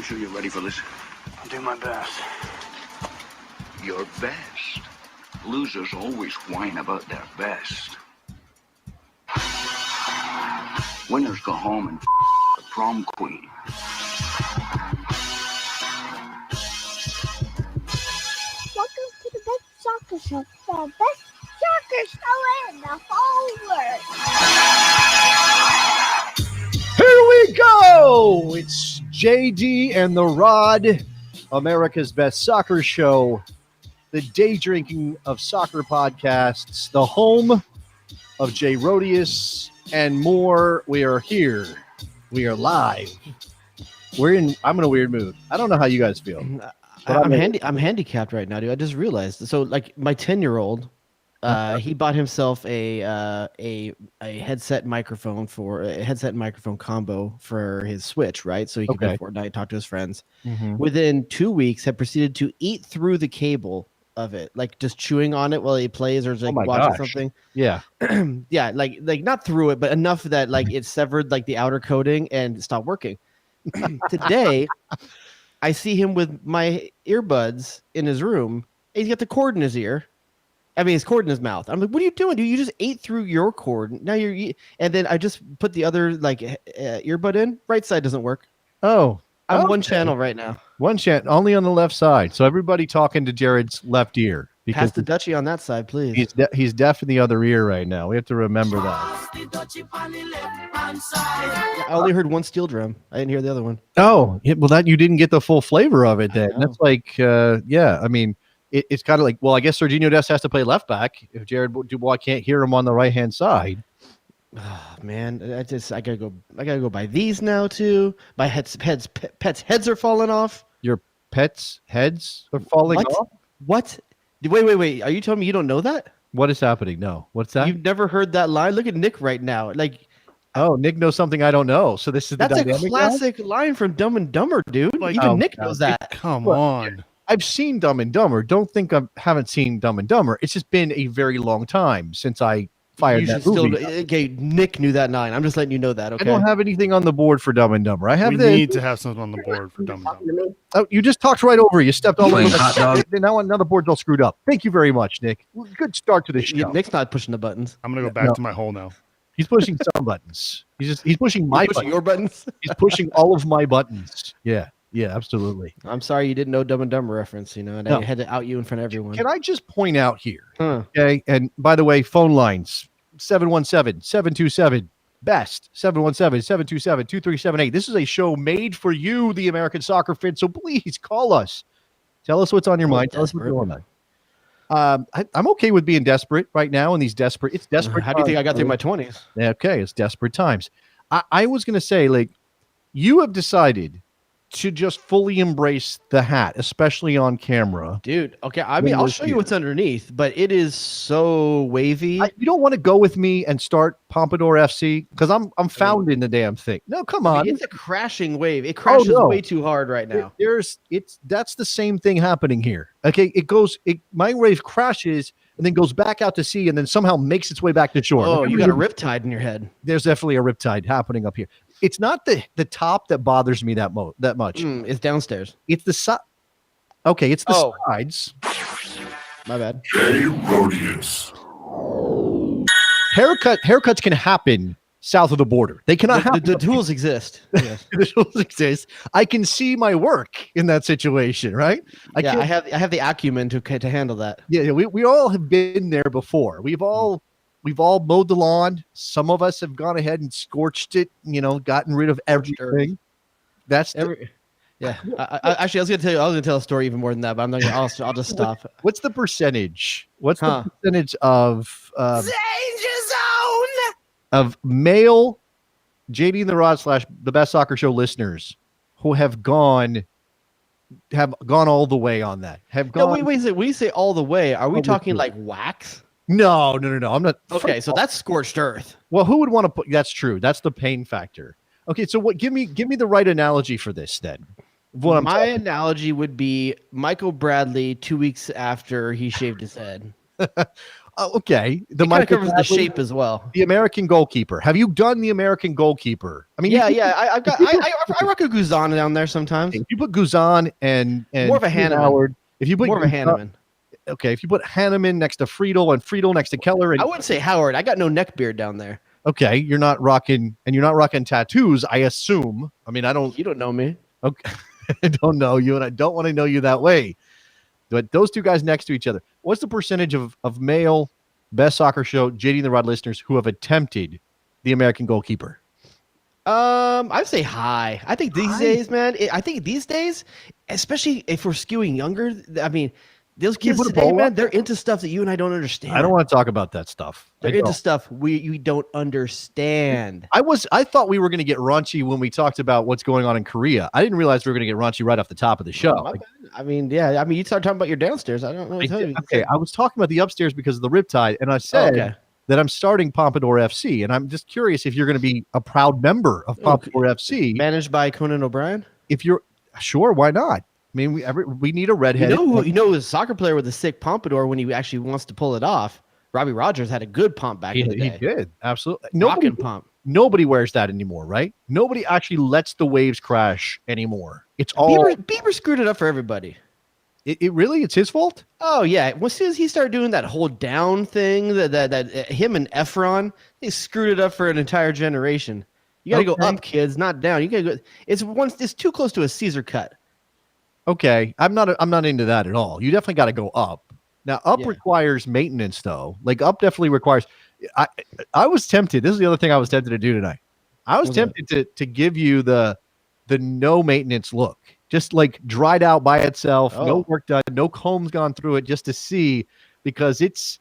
sure you're ready for this? I'll do my best. Your best? Losers always whine about their best. Winners go home and the prom queen. Welcome to the best soccer show, the best soccer show in the whole world. Here we go! It's JD and the Rod, America's best soccer show, the day drinking of soccer podcasts, the home of Jay Rodius and more. We are here. We are live. I'm in a weird mood. I don't know how you guys feel. I'm handicapped right now, dude. I just realized. So, like, my 10-year-old, he bought himself a headset microphone combo for his Switch, right? So he could play Fortnite, talk to his friends. Mm-hmm. Within 2 weeks, had proceeded to eat through the cable of it, like just chewing on it while he plays or like watching something. Yeah, yeah, like not through it, but enough that like it severed like the outer coating and stopped working. Today, I see him with my earbuds in his room. And he's got the cord in his ear. I mean, his cord in his mouth. I'm like, what are you doing, dude? You just ate through your cord. Now and then I just put the other like earbud in. Right side doesn't work. Oh, I'm one channel right now. One channel, only on the left side. So everybody talking to Jared's left ear. Pass the Dutchie on that side, please. He's deaf in the other ear right now. We have to remember that. I only heard one steel drum. I didn't hear the other one. Oh, well, that you didn't get the full flavor of it then. That's like, yeah, I mean, it's kind of like, well, I guess Serginho Dest has to play left back if Jared Dubois can't hear him on the right-hand side. Oh, man, I gotta go buy these now too. My pets' heads are falling off. Your pets' heads are falling off? What? Wait. Are you telling me you don't know that? What is happening? No. What's that? You've never heard that line? Look at Nick right now. Like, oh, Nick knows something I don't know. So this is that's a classic line from Dumb and Dumber, dude. Like, even Nick knows that. Come on. I've seen Dumb and Dumber. Don't think I haven't seen Dumb and Dumber. It's just been a very long time since I fired that movie. Okay, Nick knew that line. I'm just letting you know that. Okay. I don't have anything on the board for Dumb and Dumber. I have. We need to have something on the board for Dumb and Dumber. Oh, you just talked right over. You stepped all over. Now the board's all screwed up. Thank you very much, Nick. Good start to the show. Nick's not pushing the buttons. I'm gonna go back to my hole now. He's pushing some buttons. He's pushing my buttons. Your buttons. He's pushing all of my buttons. Yeah. Yeah, absolutely. I'm sorry you didn't know Dumb and Dumber reference, and I had to out you in front of everyone. Can I just point out here? Okay, and by the way, phone lines 717-727-BEST 717-727-2378. This is a show made for you, the American soccer fan. So please call us. Tell us what's on your mind. Tell us what's going on. I'm okay with being desperate right now in these desperate. It's desperate. How do you think I got through my 20s? Okay, it's desperate times. I was going to say, like, you have decided to just fully embrace the hat, especially on camera. Dude, okay, I mean, I'll show you what's underneath, but it is so wavy. You don't want to go with me and start Pompadour FC because I'm found in the damn thing. No, come on. It's a crashing wave. It crashes way too hard right now. That's the same thing happening here. Okay, my wave crashes and then goes back out to sea and then somehow makes its way back to shore. Oh, you got a riptide in your head. There's definitely a riptide happening up here. It's not the top that bothers me that much. It's downstairs. It's the side. Okay, it's the sides. My bad. Jay Rodius. Haircuts can happen south of the border. They cannot happen. The tools exist. Yes. The tools exist. I can see my work in that situation, right? I have the acumen to handle that. Yeah, we all have been there before. We've all mowed the lawn. Some of us have gone ahead and scorched it, gotten rid of everything. Yeah. Actually, I was gonna tell a story even more than that, but I'm not gonna. I'll just stop. What's the percentage? What's the percentage of Danger Zone of male JD and the Rod / the Best Soccer Show listeners who have gone all the way on that? Have gone? No, wait. When you say all the way, are we talking like wax? No. I'm not. Okay, so that's scorched earth. Well, who would want to put? That's true. That's the pain factor. Okay, so what? Give me the right analogy for this then. My analogy would be Michael Bradley 2 weeks after he shaved his head. Okay. The It kind of Michael covers the Bradley, shape as well. the American goalkeeper. Have you done the American goalkeeper? I mean, Yeah, yeah. I rock a Guzan down there sometimes. if you put Guzan and More of a Keenan Hanneman. Howard, if you put More of a Guzan- Hanneman. okay, if you put Hanneman next to Friedel and Friedel next to Keller, and I wouldn't say Howard. I got no neck beard down there. okay, you're not rocking tattoos, I assume. I mean, I don't. You don't know me. Okay, I don't know you, and I don't want to know you that way. But those two guys next to each other, what's the percentage of male Best Soccer Show JD and the Rod listeners who have attempted the American goalkeeper? I'd say high. I think these days, man. I think these days, especially if we're skewing younger. I mean, those kids put a today, ball man, up? they're into stuff that you and I don't understand. I don't want to talk about that stuff. They're into stuff we don't understand. I thought we were going to get raunchy when we talked about what's going on in Korea. I didn't realize we were going to get raunchy right off the top of the show. Oh, my bad. I mean, yeah. I mean, you start talking about your downstairs. I don't know. What to tell you. Okay, I was talking about the upstairs because of the riptide, and I said that I'm starting Pompadour FC, and I'm just curious if you're going to be a proud member of Pompadour FC, managed by Conan O'Brien. If you're sure, why not? I mean, we need a redhead. You know, a soccer player with a sick pompadour when he actually wants to pull it off. Robbie Rogers had a good pump back in the day. He did, absolutely. Rockin' pump. Nobody wears that anymore, right? Nobody actually lets the waves crash anymore. It's all Bieber screwed it up for everybody. It really, it's his fault. Oh yeah, as soon as he started doing that hold down thing, that him and Efron, they screwed it up for an entire generation. You got to go up, kids, not down. You got to go. It's too close to a Caesar cut. Okay, I'm not into that at all. You definitely got to go up. Now, up requires maintenance, though. Like up definitely requires. I was tempted. This is the other thing I was tempted to do tonight. I was tempted to give you the no maintenance look, just like dried out by itself, no work done, no combs gone through it, just to see, because it's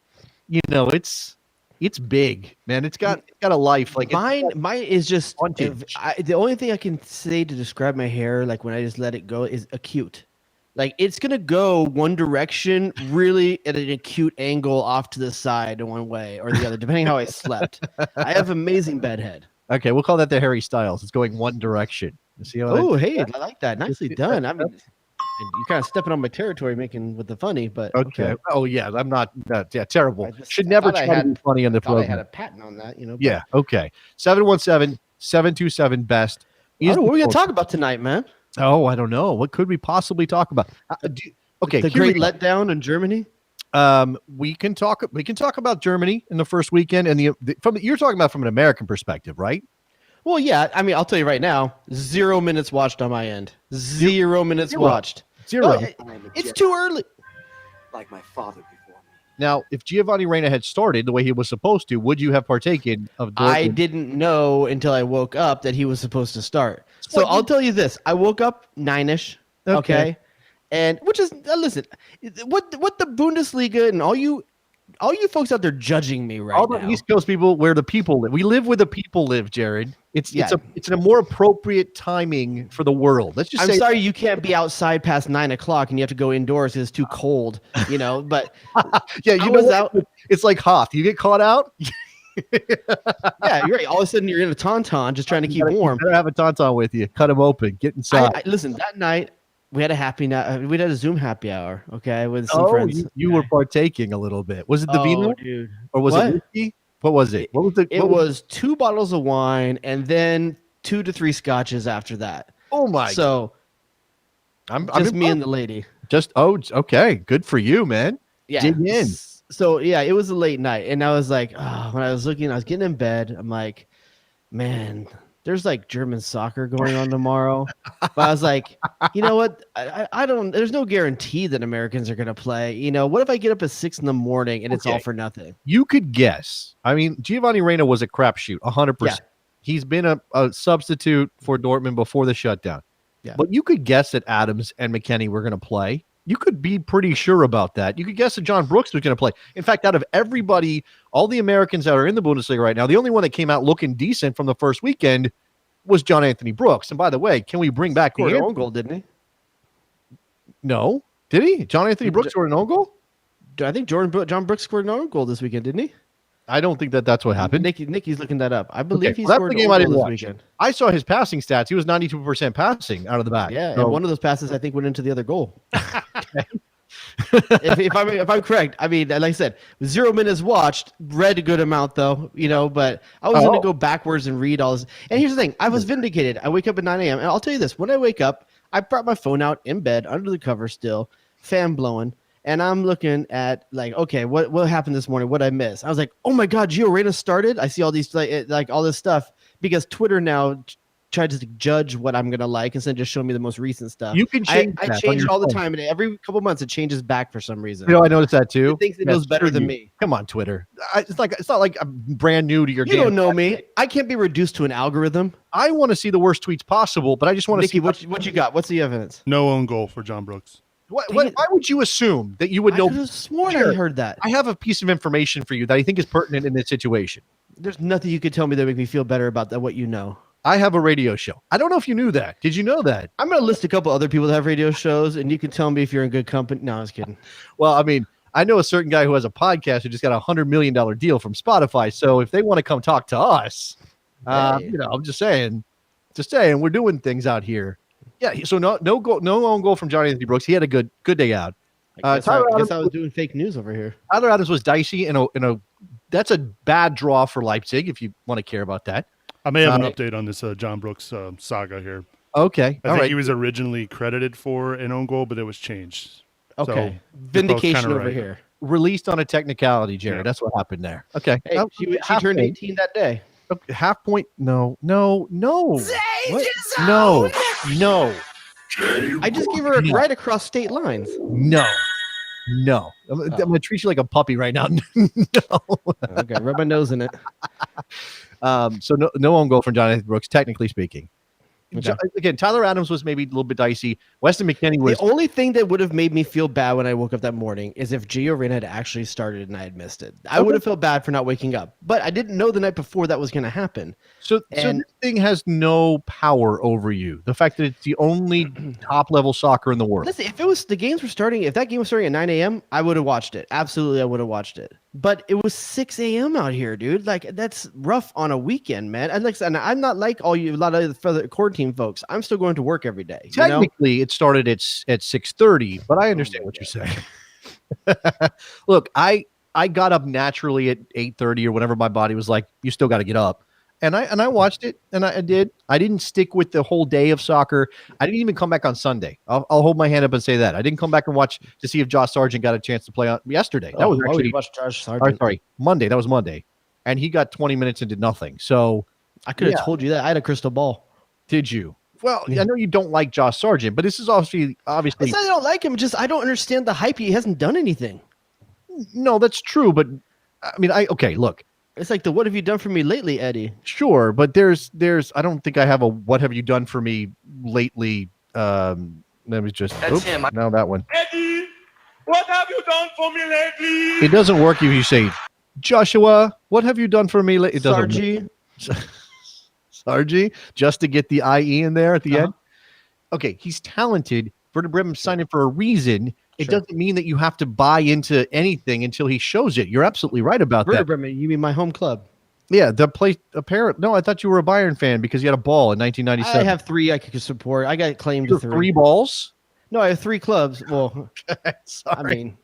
big, man. It's got a life. Like mine is just the only thing I can say to describe my hair, like when I just let it go, is acute. Like it's gonna go one direction, really at an acute angle off to the side in one way or the other, depending how I slept. I have amazing bedhead. Okay, we'll call that the Harry Styles. It's going one direction. See how hey, I like that. Nicely done. I mean, you're kind of stepping on my territory, making with the funny, but okay. Oh yeah, I'm not. Terrible. Should never try to be funny on the program. I had a patent on that, you know. Yeah. Okay. 717-727 best. What are we gonna talk about tonight, man? Oh, I don't know. What could we possibly talk about? Okay, the great letdown in Germany. We can talk about Germany in the first weekend, and you're talking about from an American perspective, right? Well, yeah. I mean, I'll tell you right now, 0 minutes watched on my end. 0 minutes watched. Zero. It's too early. Like my father before me. Now, if Giovanni Reina had started the way he was supposed to, would you have partaken of Dortmund? I didn't know until I woke up that he was supposed to start. So I'll tell you this. I woke up 9-ish. Okay. And which is listen, what the Bundesliga and all you folks out there judging me right now. All the East Coast people, where the people live. We live where the people live, Jared. It's a more appropriate timing for the world. Let's just I'm sorry you can't be outside past 9 o'clock and you have to go indoors because it's too cold, you know. But yeah, it's like Hoth. You get caught out. Yeah, you're right. All of a sudden you're in a tauntaun just trying to keep warm. You better have a tauntaun with you. Cut them open. Get inside. Listen, that night we had a Zoom happy hour, okay, with some friends. You were partaking a little bit. Was it the vino, dude, or was it whiskey? What was it? It was 2 bottles of wine and then 2 to 3 scotches after that. Oh my! So I'm me and the lady. Okay. Good for you, man. Yeah. Dig in. So yeah, it was a late night, and I was like, when I was getting in bed, I'm like, man, there's like German soccer going on tomorrow. But I was like, you know what? I don't. There's no guarantee that Americans are going to play. You know, what if I get up at 6 a.m. and it's all for nothing? You could guess. I mean, Giovanni Reina was a crapshoot, 100%. Yeah. He's been a substitute for Dortmund before the shutdown. Yeah. But you could guess that Adams and McKennie were going to play. You could be pretty sure about that. You could guess that John Brooks was going to play. In fact, out of everybody, all the Americans that are in the Bundesliga right now, the only one that came out looking decent from the first weekend was John Anthony Brooks. And by the way, can we bring back the own goal? Didn't he? No, did he? John Anthony Brooks scored an own goal? I think John Brooks scored an own goal this weekend, didn't he? I don't think that's what happened. Nikki's looking that up. I believe he scored an own goal this watch. weekend. I saw his passing stats. He was 92% passing out of the back. Yeah, and one of those passes I think went into the other goal. if I'm correct, I mean, like I said, 0 minutes watched, read a good amount though, but I was going to go backwards and read all this. And here's the thing, I was vindicated. I wake up at 9 a.m. and I'll tell you this: when I wake up, I brought my phone out in bed under the cover still, fan blowing, and I'm looking at like, okay, what happened this morning? What I miss? I was like, oh my God, Gio Reyna started. I see all these like all this stuff because Twitter now tried to judge what I'm gonna like instead of just showing me the most recent stuff. You can change. I change it all the time, and every couple months it changes back for some reason. I noticed that too. It thinks it knows better than me. Come on, Twitter. It's not like I'm brand new to your. You don't know me. I can't be reduced to an algorithm. I want to see the worst tweets possible, but I just want to see what you got. What's the evidence? No own goal for John Brooks. Why would you assume that you would know? I could have sworn I heard that. I have a piece of information for you that I think is pertinent in this situation. There's nothing you could tell me that make me feel better about that. What you know. I have a radio show. I don't know if you knew that. Did you know that? I'm going to list a couple other people that have radio shows, and you can tell me if you're in good company. No, I was kidding. Well, I mean, I know a certain guy who has a podcast who just got $100 million deal from Spotify. So if they want to come talk to us, I'm just saying, we're doing things out here. Yeah. So no own goal from Johnny Anthony Brooks. He had a good day out. I guess I was doing fake news over here. Tyler Adams was dicey that's a bad draw for Leipzig if you want to care about that. I may have an update on this John Brooks saga here. Okay. I think he was originally credited for an own goal, but it was changed. Okay. So, vindication over here. Released on a technicality, Jared. Yeah. That's what happened there. Okay. Hey, she turned 18 that day. Okay. Half point. No. No. No. I just gave her a right across state lines. No. I'm going to treat you like a puppy right now. No. Okay. Rub my nose in it. So no own goal from John Anthony Brooks, technically speaking. Okay. Again, Tyler Adams was maybe a little bit dicey. Weston McKennie was. The only thing that would have made me feel bad when I woke up that morning is if Gio Reyna had actually started and I had missed it. I would have felt bad for not waking up, but I didn't know the night before that was going to happen. So this thing has no power over you. The fact that it's the only top level soccer in the world. Listen, if that game was starting at 9 a.m., I would have watched it. Absolutely, I would have watched it. But it was 6 a.m. out here, dude. Like, that's rough on a weekend, man. And I'm not like a lot of the quarantine folks. I'm still going to work every day. Technically, it started at 6:30, but I understand what you're saying. Look, I got up naturally at 8:30 or whenever my body was like, you still got to get up. And I watched it, and I did. I didn't stick with the whole day of soccer. I didn't even come back on Sunday. I'll hold my hand up and say that. I didn't come back and watch to see if Josh Sargent got a chance to play on yesterday. That was actually Monday. That was Monday. And he got 20 minutes and did nothing. So I could have told you that. I had a crystal ball. Did you? Well, I know you don't like Josh Sargent, but this is obviously. It's not I don't like him. Just I don't understand the hype. He hasn't done anything. No, that's true. But I mean, look. It's like what have you done for me lately, Eddie? Sure, but there's I don't think I have a what have you done for me lately. Let me just now that one. Eddie, what have you done for me lately? It doesn't work if you say, Joshua, what have you done for me lately? It doesn't Sargi, just to get the IE in there at the end. Okay, he's talented. Werder Bremen signed him for a reason. It doesn't mean that you have to buy into anything until he shows it. You're absolutely right about Werder that. Bremen, you mean my home club? Yeah, the place. No, I thought you were a Bayern fan because you had a ball in 1997. I have 3 I could support. I got claimed to 3. 3 balls? No, I have 3 clubs. Well, sorry. I mean,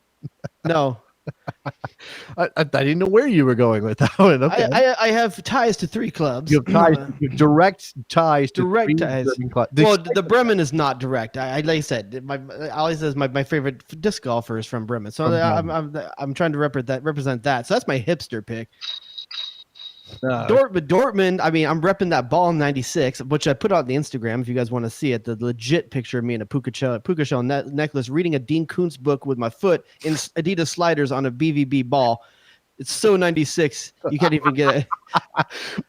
no. I didn't know where you were going with that one. Okay. I have ties to 3 clubs. You have ties, direct ties to direct ties. Well, the Bremen is not direct. Like I said, Ali says my favorite disc golfer is from Bremen, so I'm trying to represent that. So that's my hipster pick. Dortmund. I mean, I'm repping that ball in '96, which I put on the Instagram if you guys want to see it. The legit picture of me in a puka shell necklace, reading a Dean Koontz book with my foot in Adidas sliders on a BVB ball. It's so '96, you can't even get it.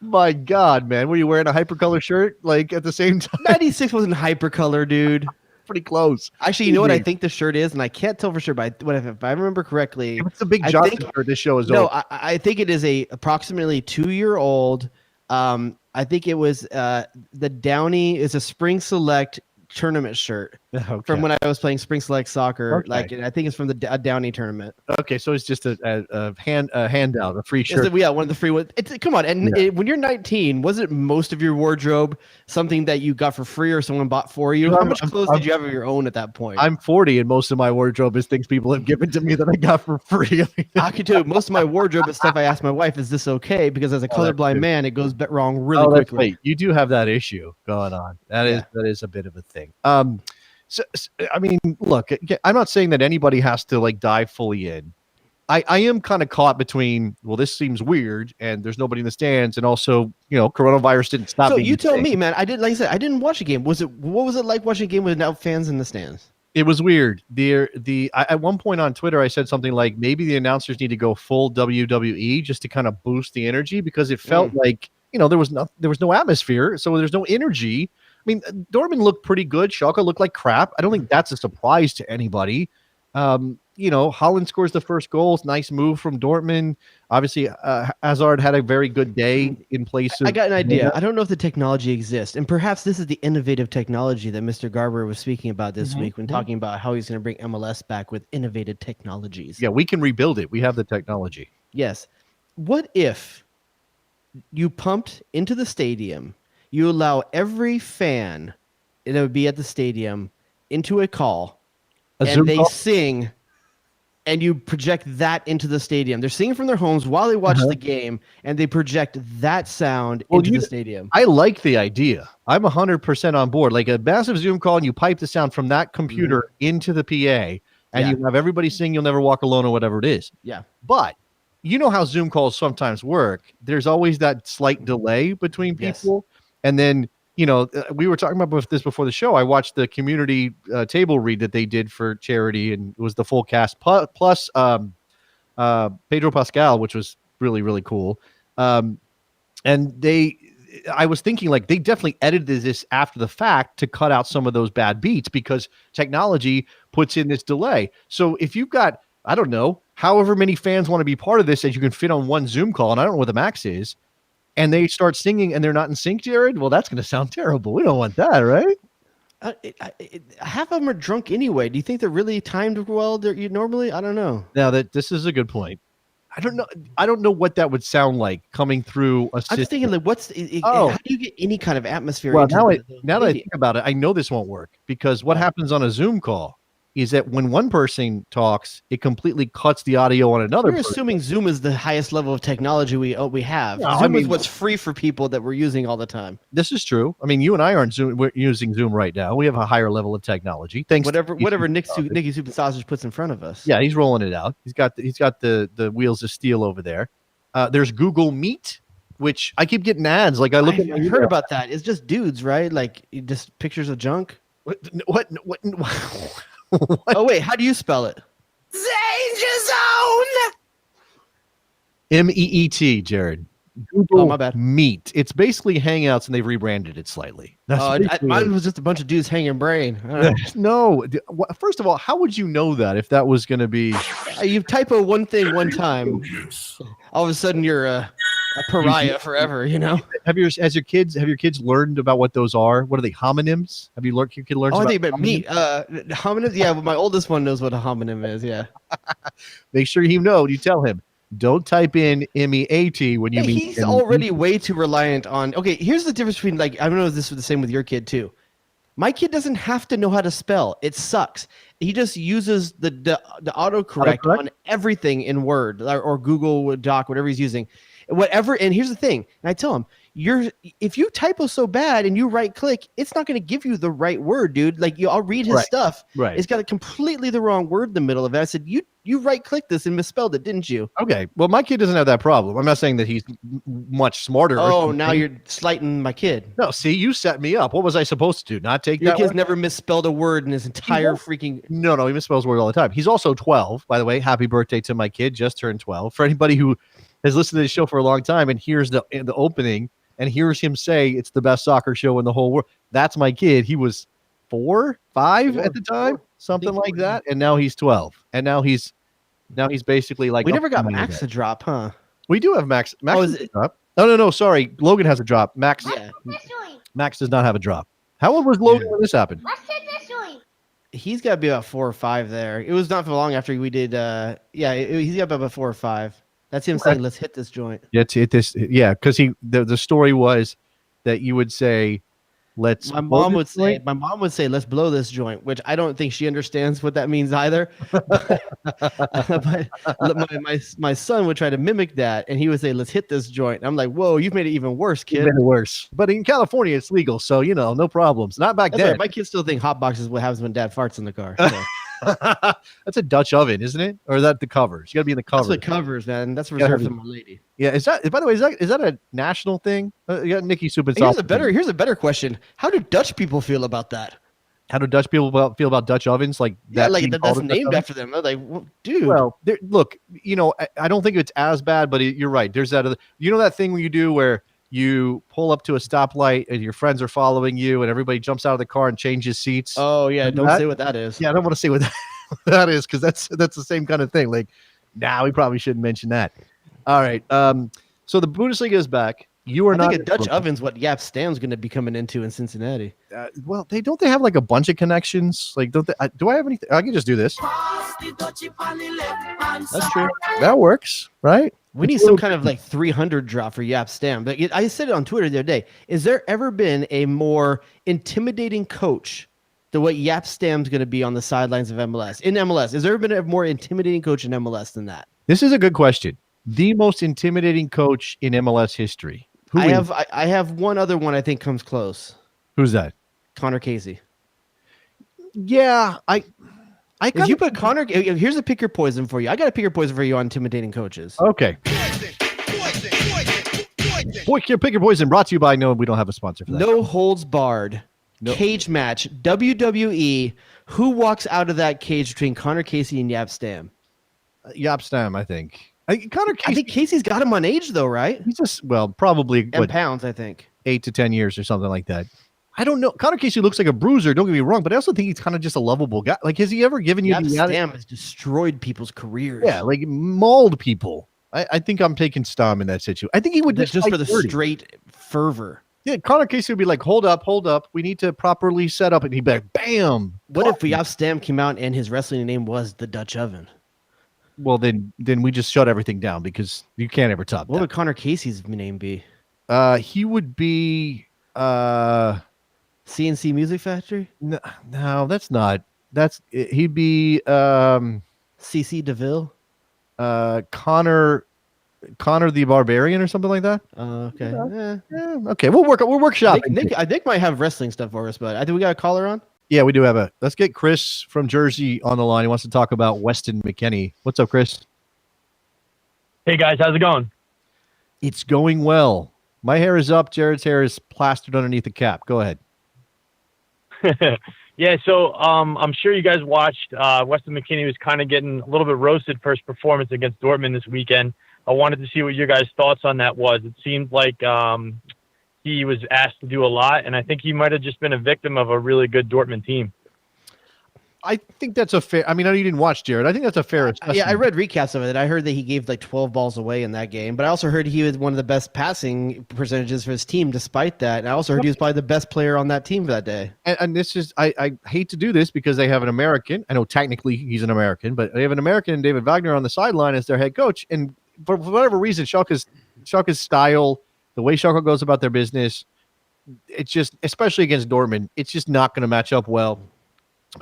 My God, man, were you wearing a hypercolor shirt like at the same time? '96 wasn't hypercolor, dude. Pretty close. Actually, you know what I think the shirt is, and I can't tell for sure, but if I remember correctly, it's a big Johnson shirt. This show is over. No, I think it is a approximately 2-year-old. I think it was the Downey is a Spring Select tournament shirt. Okay. from when I was playing Spring Select Soccer. Okay. Like I think it's from a Downey tournament. Okay, so it's just a handout, a free It's shirt. one of the free ones. Come on, and when you're 19, wasn't most of your wardrobe something that you got for free or someone bought for you? No, How much clothes did you have of your own at that point? I'm 40, and most of my wardrobe is things people have given to me that I got for free. I could too. Most of my wardrobe is stuff I asked my wife, "Is this okay?" Because as a colorblind man, it goes wrong really quickly. Wait, you do have that issue going on. That is a bit of a thing. So I mean, look, I'm not saying that anybody has to like dive fully in. I am kind of caught between, well, this seems weird, and there's nobody in the stands, and also, coronavirus didn't stop. So you tell me, man. I didn't, like I said, I didn't watch a game. What was it like watching a game without fans in the stands? It was weird. At one point on Twitter, I said something like maybe the announcers need to go full WWE just to kind of boost the energy, because it felt like there was no atmosphere, so there's no energy. I mean, Dortmund looked pretty good. Schalke looked like crap. I don't think that's a surprise to anybody. Holland scores the first goal. It's a nice move from Dortmund. Obviously, Hazard had a very good day in place. I got an idea. I don't know if the technology exists, and perhaps this is the innovative technology that Mr. Garber was speaking about this week when talking about how he's going to bring MLS back with innovative technologies. Yeah, we can rebuild it. We have the technology. Yes. What if you pumped into the stadium, you allow every fan that would be at the stadium into a call, and they sing, and you project that into the stadium. They're singing from their homes while they watch the game, and they project that sound into the stadium. I like the idea. I'm 100% on board. Like a massive Zoom call, and you pipe the sound from that computer into the PA, and you have everybody sing "You'll Never Walk Alone" or whatever it is. Yeah. But you know how Zoom calls sometimes work. There's always that slight delay between people. And then, we were talking about this before the show. I watched the community table read that they did for charity, and it was the full cast plus Pedro Pascal, which was really, really cool. And I was thinking, like, they definitely edited this after the fact to cut out some of those bad beats, because technology puts in this delay. So if you've got, I don't know, however many fans want to be part of this as you can fit on one Zoom call, and I don't know what the max is, and they start singing and they're not in sync, Jared, well, that's going to sound terrible. We don't want that, right? Half of them are drunk anyway. Do you think they're really timed well? Normally, I don't know. Now this is a good point. I don't know what that would sound like coming through a system. I'm just thinking, like, how do you get any kind of atmosphere? Well, now that I think about it, I know this won't work, because what happens on a Zoom call is that when one person talks, it completely cuts the audio on another person. Assuming Zoom is the highest level of technology we have. No, Zoom is what's free for people that we're using all the time. This is true. I mean, you and I aren't Zoom. We're using Zoom right now. We have a higher level of technology. Thanks. Whatever Nicky Soup and Sausage puts in front of us. Yeah, he's rolling it out. He's got the wheels of steel over there. There's Google Meet, which I keep getting ads. Like I've heard about that. It's just dudes, right? Like just pictures of junk. What? Oh wait, how do you spell it? Danger Zone. MEET, Jared. Google my bad. Meet. It's basically Hangouts, and they've rebranded it slightly. Mine was just a bunch of dudes hanging brain. No. First of all, how would you know that if that was going to be? You typo one thing one time, all of a sudden you're a pariah forever. Have your kids learned about what those are? What are they? Homonyms? Have your kid learned? Oh, I think about meat. Homonyms. Yeah, my oldest one knows what a homonym is. Yeah. Make sure you know. You tell him. Don't type in MEAT when you mean. He's already way too reliant on. Okay, here's the difference between, like, I don't know if this was the same with your kid too. My kid doesn't have to know how to spell. It sucks. He just uses the autocorrect on everything in Word or Google Doc, whatever he's using. Whatever. And here's the thing. And I tell him, if you typo so bad and you right click, it's not going to give you the right word, dude. Like I'll read his stuff. Right. It's got a completely the wrong word in the middle of it. I said, you right clicked this and misspelled it, didn't you? Okay. Well, my kid doesn't have that problem. I'm not saying that he's much smarter. Oh, now you're slighting my kid. No, see, you set me up. What was I supposed to do? Not take your that? Your kid's one? Never misspelled a word in his entire freaking. No, he misspells words all the time. He's also 12, by the way. Happy birthday to my kid. Just turned 12. For anybody who has listened to this show for a long time and hears the opening and hears him say it's the best soccer show in the whole world, that's my kid. He was 4, 5 at the time, something like that, and now he's 12. And now he's basically like. We never got Max to drop, huh? We do have Max. Max has a drop. No. Sorry, Logan has a drop. Max. Yeah. Max does not have a drop. How old was Logan when this happened? What's it this week? He's got to be about 4 or 5 there. It was not for long after we did. He's got about 4 or 5. That's him saying, "Let's hit this joint." Because the story was that you would say, "Let's." My mom would say, "Let's blow this joint," which I don't think she understands what that means either. But my son would try to mimic that, and he would say, "Let's hit this joint." And I'm like, "Whoa, you've made it even worse, kid." Made it worse. But in California, it's legal, so no problems. Not back That's then. right. My kids still think hot box is what happens when dad farts in the car. So. That's a Dutch oven, isn't it? Or is that the covers? You got to be in the covers. That's the covers, man. That's reserved for my lady. Yeah. Is that? By the way, is that a national thing? You got Nikki Soup and Here's a better question. How do Dutch people feel about that? How do Dutch people feel about Dutch ovens? Like Yeah, that? like that's named after them. They're like, well, dude. Well, look, I don't think it's as bad, but you're right. There's that other. That thing where you do where you pull up to a stoplight and your friends are following you, and everybody jumps out of the car and changes seats. Oh yeah, don't say what that is. Yeah, I don't want to say what that is because that's the same kind of thing. Like, we probably shouldn't mention that. All right. So the Bundesliga is back. I think a Dutch oven's what Yap Stam's going to be coming into in Cincinnati. Well, they have like a bunch of connections. Like, don't they? Do I have anything? I can just do this. That's true. That works, right? We need some kind of like 300 drop for Yap Stam. But I said it on Twitter the other day. Is there ever been a more intimidating coach than what Yap Stam's going to be on the sidelines of MLS? In MLS, has there ever been a more intimidating coach in MLS than that? This is a good question. The most intimidating coach in MLS history. I have one other one I think comes close. Who's that? Connor Casey. Yeah, if you put Connor, here's a pick your poison for you. I got a pick your poison for you on intimidating coaches. Okay. Pick your poison. Brought to you by. No, we don't have a sponsor for that. No holds barred. Nope. Cage match. WWE. Who walks out of that cage between Connor Casey and Yap Stam? Yap Stam, I think. Connor Casey. I think Casey's got him on age though, right? He's just probably pounds, I think 8 to 10 years or something like that. I don't know. Connor Casey looks like a bruiser. Don't get me wrong, but I also think he's kind of just a lovable guy. Like, has he ever given you? Yap Stam has destroyed people's careers. Yeah, like mauled people. I think I'm taking Stam in that situation. I think he would just for the straight fervor. Yeah, Connor Casey would be like, hold up. We need to properly set up, and he'd be like, bam. What if Yap Stam came out and his wrestling name was the Dutch Oven? Well, then we just shut everything down because you can't ever top what that. Would Connor Casey's name be? He would be CNC Music Factory? No, that's not. He'd be CC DeVille? Connor the Barbarian or something like that. Okay. Okay, we'll workshop. I think might have wrestling stuff for us, but I think we got a caller on. Yeah, we do have let's get Chris from Jersey on the line. He wants to talk about Weston McKennie. What's up, Chris? Hey guys, how's it going? It's going well. My hair is up. Jared's hair is plastered underneath the cap. Go ahead. Yeah, so I'm sure you guys watched Weston McKennie was kind of getting a little bit roasted for his performance against Dortmund this weekend. I wanted to see what your guys' thoughts on that was. It seemed like he was asked to do a lot, and I think he might have just been a victim of a really good Dortmund team. I think that's a fair. I mean, I know you didn't watch, Jared. I think that's a fair assessment. Yeah, I read recaps of it. I heard that he gave like 12 balls away in that game, but I also heard he was one of the best passing percentages for his team despite that. And I also heard he was probably the best player on that team that day. And this is, I hate to do this because they have an American. I know technically he's an American, but they have an American, David Wagner, on the sideline as their head coach. And for whatever reason, Schalke's style, the way Schalke goes about their business, it's just, especially against Dortmund, it's just not going to match up well.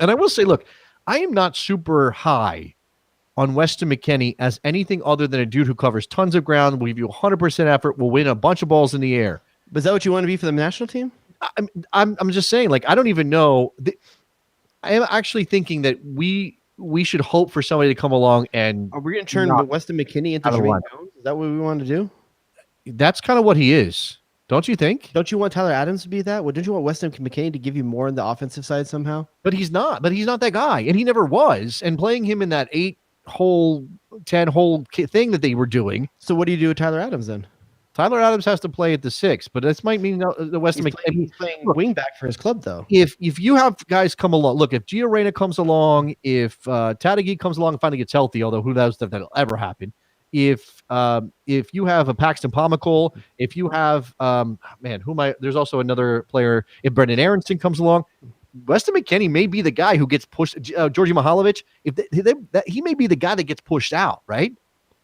And I will say, look, I am not super high on Weston McKennie as anything other than a dude who covers tons of ground, will give you 100% effort, will win a bunch of balls in the air. But is that what you want to be for the national team? I'm just saying, like, I don't even know. I am actually thinking that we should hope for somebody to come along and. Are we going to turn Weston McKennie into Jermaine Jones? Is that what we want to do? That's kind of what he is. Don't you think? Don't you want Tyler Adams to be that? Well, didn't you want Weston McKennie to give you more on the offensive side somehow? But he's not. But he's not that guy, and he never was. And playing him in that 8-hole, 10-hole thing that they were doing. So what do you do with Tyler Adams then? Tyler Adams has to play at the 6, but this might mean the Weston McKennie. He's playing wing back for his club, though. If you have guys come along, look, if Gio Reyna comes along, if Tadagi comes along and finally gets healthy, although who knows if that'll ever happen. If you have a Paxton Pomykal, if you have there's also another player. If Brendan Aronson comes along, Weston McKennie may be the guy who gets pushed. Georgi Mihailovic, he may be the guy that gets pushed out, right?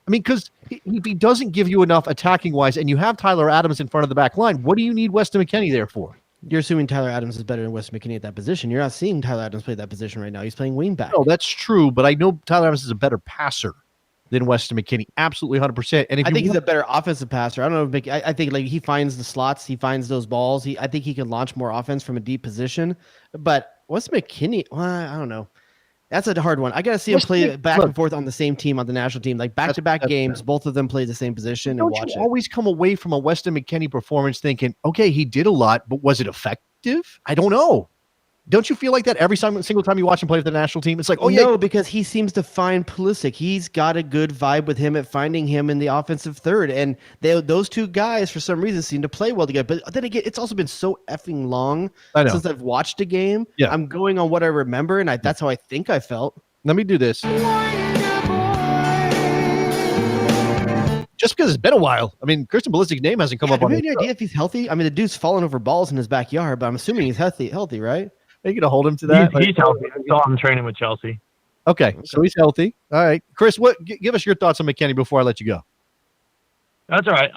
I mean, because if he doesn't give you enough attacking wise, and you have Tyler Adams in front of the back line, what do you need Weston McKennie there for? You're assuming Tyler Adams is better than Weston McKennie at that position. You're not seeing Tyler Adams play that position right now. He's playing wingback. No, that's true, but I know Tyler Adams is a better passer than Weston McKennie. Absolutely 100%. And I think he's a better offensive passer. I don't know. I think like he finds the slots, he finds those balls. I think he can launch more offense from a deep position. But Weston McKennie, well, I don't know. That's a hard one. I got to see him play back and forth on the same team, on the national team, like back-to-back games. Both of them play the same position and watch it. Don't you always come away from a Weston McKennie performance thinking, okay, he did a lot, but was it effective? I don't know. Don't you feel like that every single time you watch him play for the national team? It's like, oh, yeah. No, because he seems to find Pulisic. He's got a good vibe with him at finding him in the offensive third. And those two guys, for some reason, seem to play well together. But then again, it's also been so effing long since I've watched a game. Yeah. I'm going on what I remember, and that's how I think I felt. Let me do this. Just because it's been a while. I mean, Christian Pulisic's name hasn't come up on the any idea if he's healthy? I mean, the dude's falling over balls in his backyard, but I'm assuming he's healthy, right? Are you going to hold him to that? He's healthy. I saw him training with Chelsea. Okay, so he's healthy. All right. Chris, give us your thoughts on McKennie before I let you go. That's all right.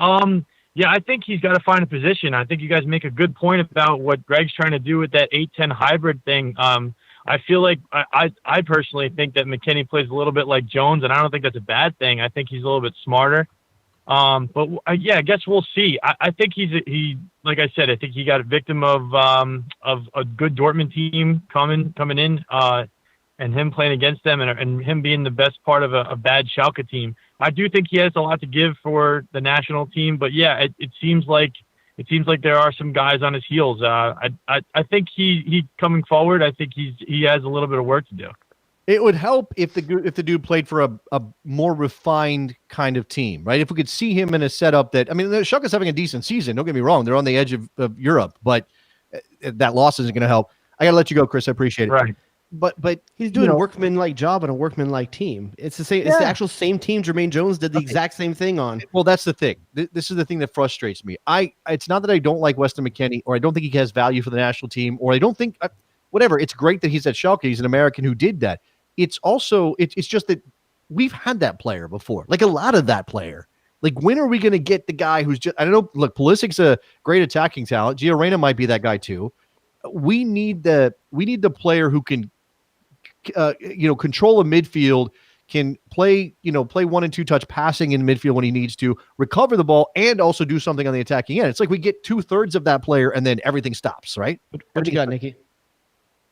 Yeah, I think he's got to find a position. I think you guys make a good point about what Gregg's trying to do with that 8-10 hybrid thing. I feel like I personally think that McKennie plays a little bit like Jones, and I don't think that's a bad thing. I think he's a little bit smarter. But yeah, I guess we'll see. I think he like I said, I think he got a victim of a good Dortmund team coming in, and him playing against them, and him being the best part of a bad Schalke team. I do think he has a lot to give for the national team, but yeah, it seems like there are some guys on his heels. I think he coming forward. I think he has a little bit of work to do. It would help if the dude played for a more refined kind of team, right? If we could see him in a setup that, I mean, Schalke's having a decent season. Don't get me wrong; they're on the edge of Europe, but that loss isn't going to help. I got to let you go, Chris. I appreciate it. Right. But he's doing a workman-like job and a workman-like team. It's the same. Yeah. It's the actual same team Jermaine Jones did the exact same thing on. Well, that's the thing. This is the thing that frustrates me. It's not that I don't like Weston McKennie, or I don't think he has value for the national team, or I don't think whatever. It's great that he's at Schalke. He's an American who did that. It's also it's just that we've had that player before, like a lot of that player. Like, when are we going to get the guy who's just, I don't know. Look, Pulisic's a great attacking talent. Gio Reyna might be that guy too. We need the player who can, control a midfield, can play 1 and 2 touch passing in midfield when he needs to, recover the ball, and also do something on the attacking end. It's like we get 2/3 of that player, and then everything stops. Right? What you got, Nikki?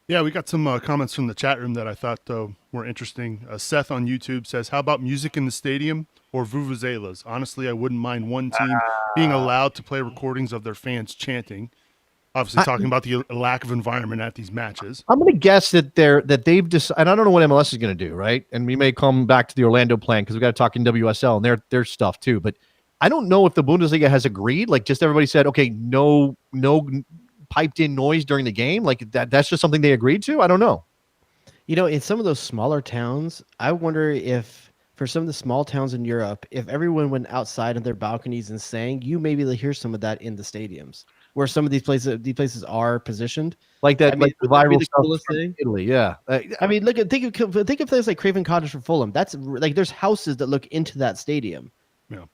Yeah, we got some comments from the chat room that I thought were interesting. Seth on YouTube says, "How about music in the stadium or vuvuzelas? Honestly, I wouldn't mind one team being allowed to play recordings of their fans chanting." Obviously, talking about the lack of environment at these matches. I'm going to guess that they've decided, and I don't know what MLS is going to do, right? And we may come back to the Orlando plan because we got to talk NWSL and their stuff too. But I don't know if the Bundesliga has agreed. Like, just everybody said, okay, no piped in noise during the game. Like that's just something they agreed to. I don't know. In some of those smaller towns, I wonder if for some of the small towns in Europe, if everyone went outside of their balconies and sang, you maybe will hear some of that in the stadiums, where some of these places are positioned, like that. I mean, like the viral stuff in Italy, yeah. I mean, think of places like Craven Cottage for Fulham. That's like there's houses that look into that stadium. Yeah.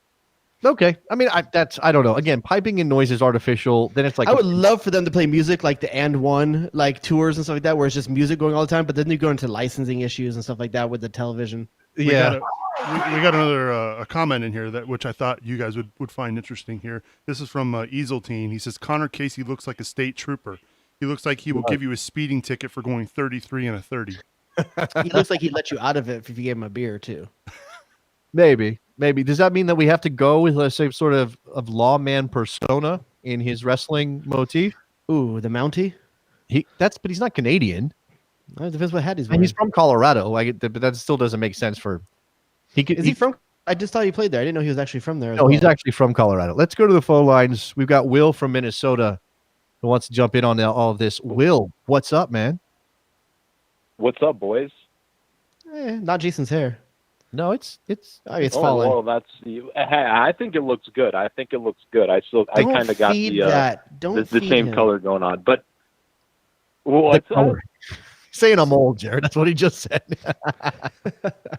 Okay. I mean, I don't know. Again, piping in noise is artificial. Then it's like I would love for them to play music like the And One like tours and stuff like that, where it's just music going all the time. But then you go into licensing issues and stuff like that with the television. We got another a comment in here which I thought you guys would find interesting here. This is from Easelteen. He says, Connor Casey looks like a state trooper. He looks like he will give you a speeding ticket for going 33 and a 30. He looks like he'd let you out of it if you gave him a beer too. Maybe. Does that mean that we have to go with the same sort of lawman persona in his wrestling motif? Ooh, the Mountie? But he's not Canadian. It depends what hat he's wearing. And he's from Colorado. But that still doesn't make sense for. Is he from? I just thought he played there. I didn't know he was actually from there. No, he's actually from Colorado. Let's go to the phone lines. We've got Will from Minnesota who wants to jump in on all of this. Will, what's up, man? What's up, boys? Not Jason's hair. No, it's falling. Well, I think it looks good. I kind of got the same color going on. But What's that? Saying I'm old, Jared. That's what he just said.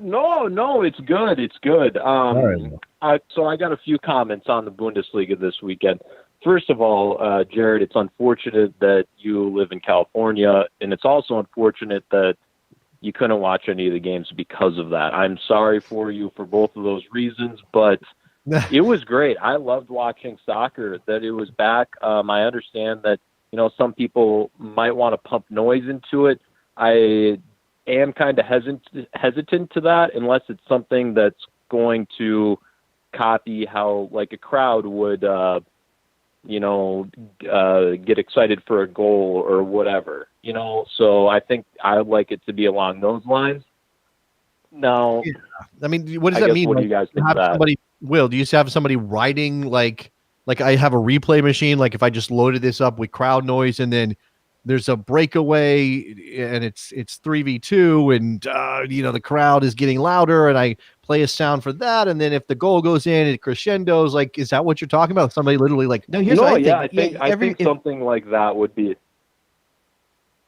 No, it's good. It's good. right. So I got a few comments on the Bundesliga this weekend. First of all, Jared, it's unfortunate that you live in California, and it's also unfortunate that you couldn't watch any of the games because of that. I'm sorry for you for both of those reasons, but it was great. I loved watching soccer, that it was back. I understand that, some people might want to pump noise into it. I am kind of hesitant to that unless it's something that's going to copy how like a crowd would, get excited for a goal or whatever, So I think I would like it to be along those lines. Now, I mean, what does that mean? What do you guys think of that? Do you have somebody writing like I have a replay machine? Like if I just loaded this up with crowd noise and then there's a breakaway and it's 3v2 and the crowd is getting louder and I play a sound for that, and then if the goal goes in it crescendos, like, is that what you're talking about? Somebody literally like I think something like that would be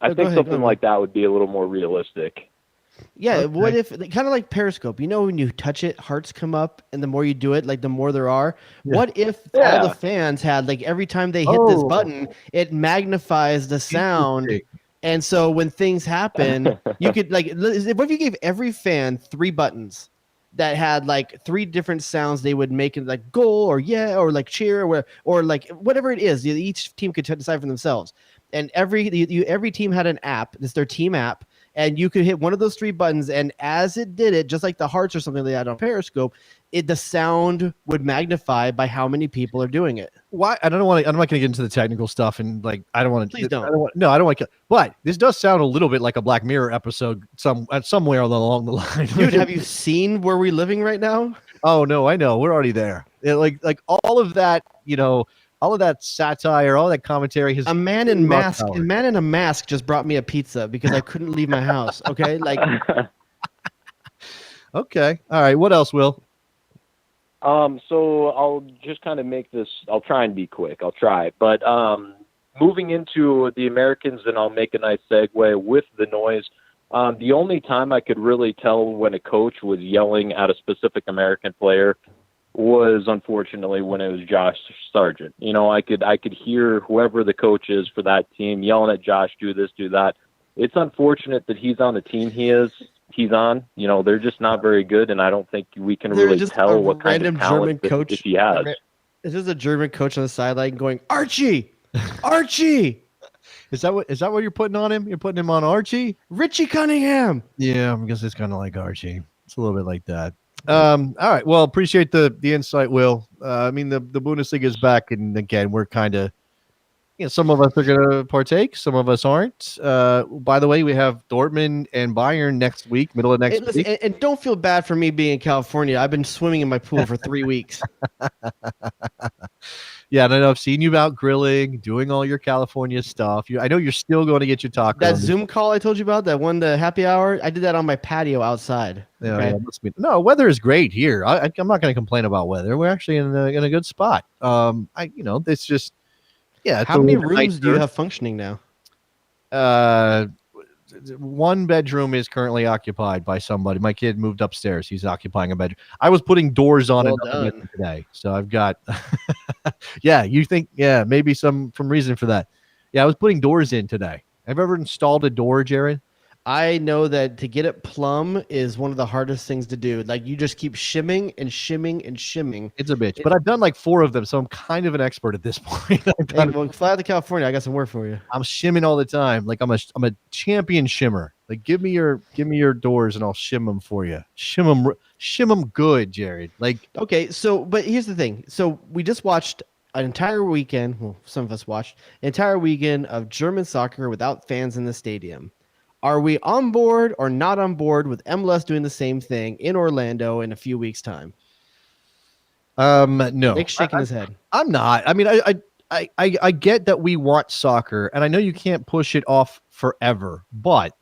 like that would be a little more realistic. Yeah, okay. What if, kind of like Periscope, when you touch it, hearts come up, and the more you do it, like the more there are. Yeah. What if all the fans had, like every time they hit this button, it magnifies the sound, and so when things happen, you could what if you gave every fan 3 buttons that had like 3 different sounds they would make, like goal or yeah or like cheer or like whatever it is, each team could decide for themselves, and every team had an app. It's their team app. And you could hit one of those 3 buttons, and as it did it, just like the hearts or something like that on Periscope, the sound would magnify by how many people are doing it. Why? I'm not going to get into the technical stuff, and like I don't want to. Please don't. I don't want to. But this does sound a little bit like a Black Mirror episode, somewhere along the line. Dude, have you seen where we're living right now? Oh no, I know. We're already there. Like all of that, all of that satire, all that commentary has a man in a mask just brought me a pizza because I couldn't leave my house. Okay. Okay. All right. What else, Will? So I'll just kind of make this, I'll try and be quick. I'll try, but, moving into the Americans, and I'll make a nice segue with the noise. The only time I could really tell when a coach was yelling at a specific American player was unfortunately when it was Josh Sargent. I could hear whoever the coach is for that team yelling at Josh, do this, do that. It's unfortunate that he's on the team he's on. They're just not very good, and I don't think we can really tell what kind of talent coach that he has. Is this a German coach on the sideline going, Archie? Is that what you're putting on him? You're putting him on Archie? Richie Cunningham. Yeah, I guess it's kind of like Archie. It's a little bit like that. All right. Well, appreciate the insight, Will. I mean, the Bundesliga is back, and again, we're kind of, some of us are going to partake, some of us aren't. By the way, we have Dortmund and Bayern next week, middle of next week. And don't feel bad for me being in California. I've been swimming in my pool for 3 weeks. Yeah, and I know I've seen you out grilling, doing all your California stuff. I know you're still going to get your tacos. That Zoom call I told you about, the happy hour, I did that on my patio outside. Yeah, okay? No, weather is great here. I'm not going to complain about weather. We're actually in a good spot. It's just, yeah. How many rooms do you have functioning now? 1 bedroom is currently occupied by somebody. My kid moved upstairs. He's occupying a bedroom. I was putting doors on it today. So I've got, yeah, you think, yeah, maybe some reason for that. Yeah, I was putting doors in today. Have you ever installed a door, Jared? I know that to get it plumb is one of the hardest things to do. Like you just keep shimming and shimming and shimming. It's a bitch, but I've done like 4 of them, so I'm kind of an expert at this point. Fly out to California. I got some work for you. I'm shimming all the time. Like I'm a champion shimmer. Like give me your doors and I'll shim them for you. Shim them good, Jared. Like okay, so but here's the thing. So we just watched an entire weekend. Well, some of us watched an entire weekend of German soccer without fans in the stadium. Are we on board or not on board with MLS doing the same thing in Orlando in a few weeks' time? No. Nick's shaking his head. I'm not. I mean, I get that we want soccer, and I know you can't push it off forever, but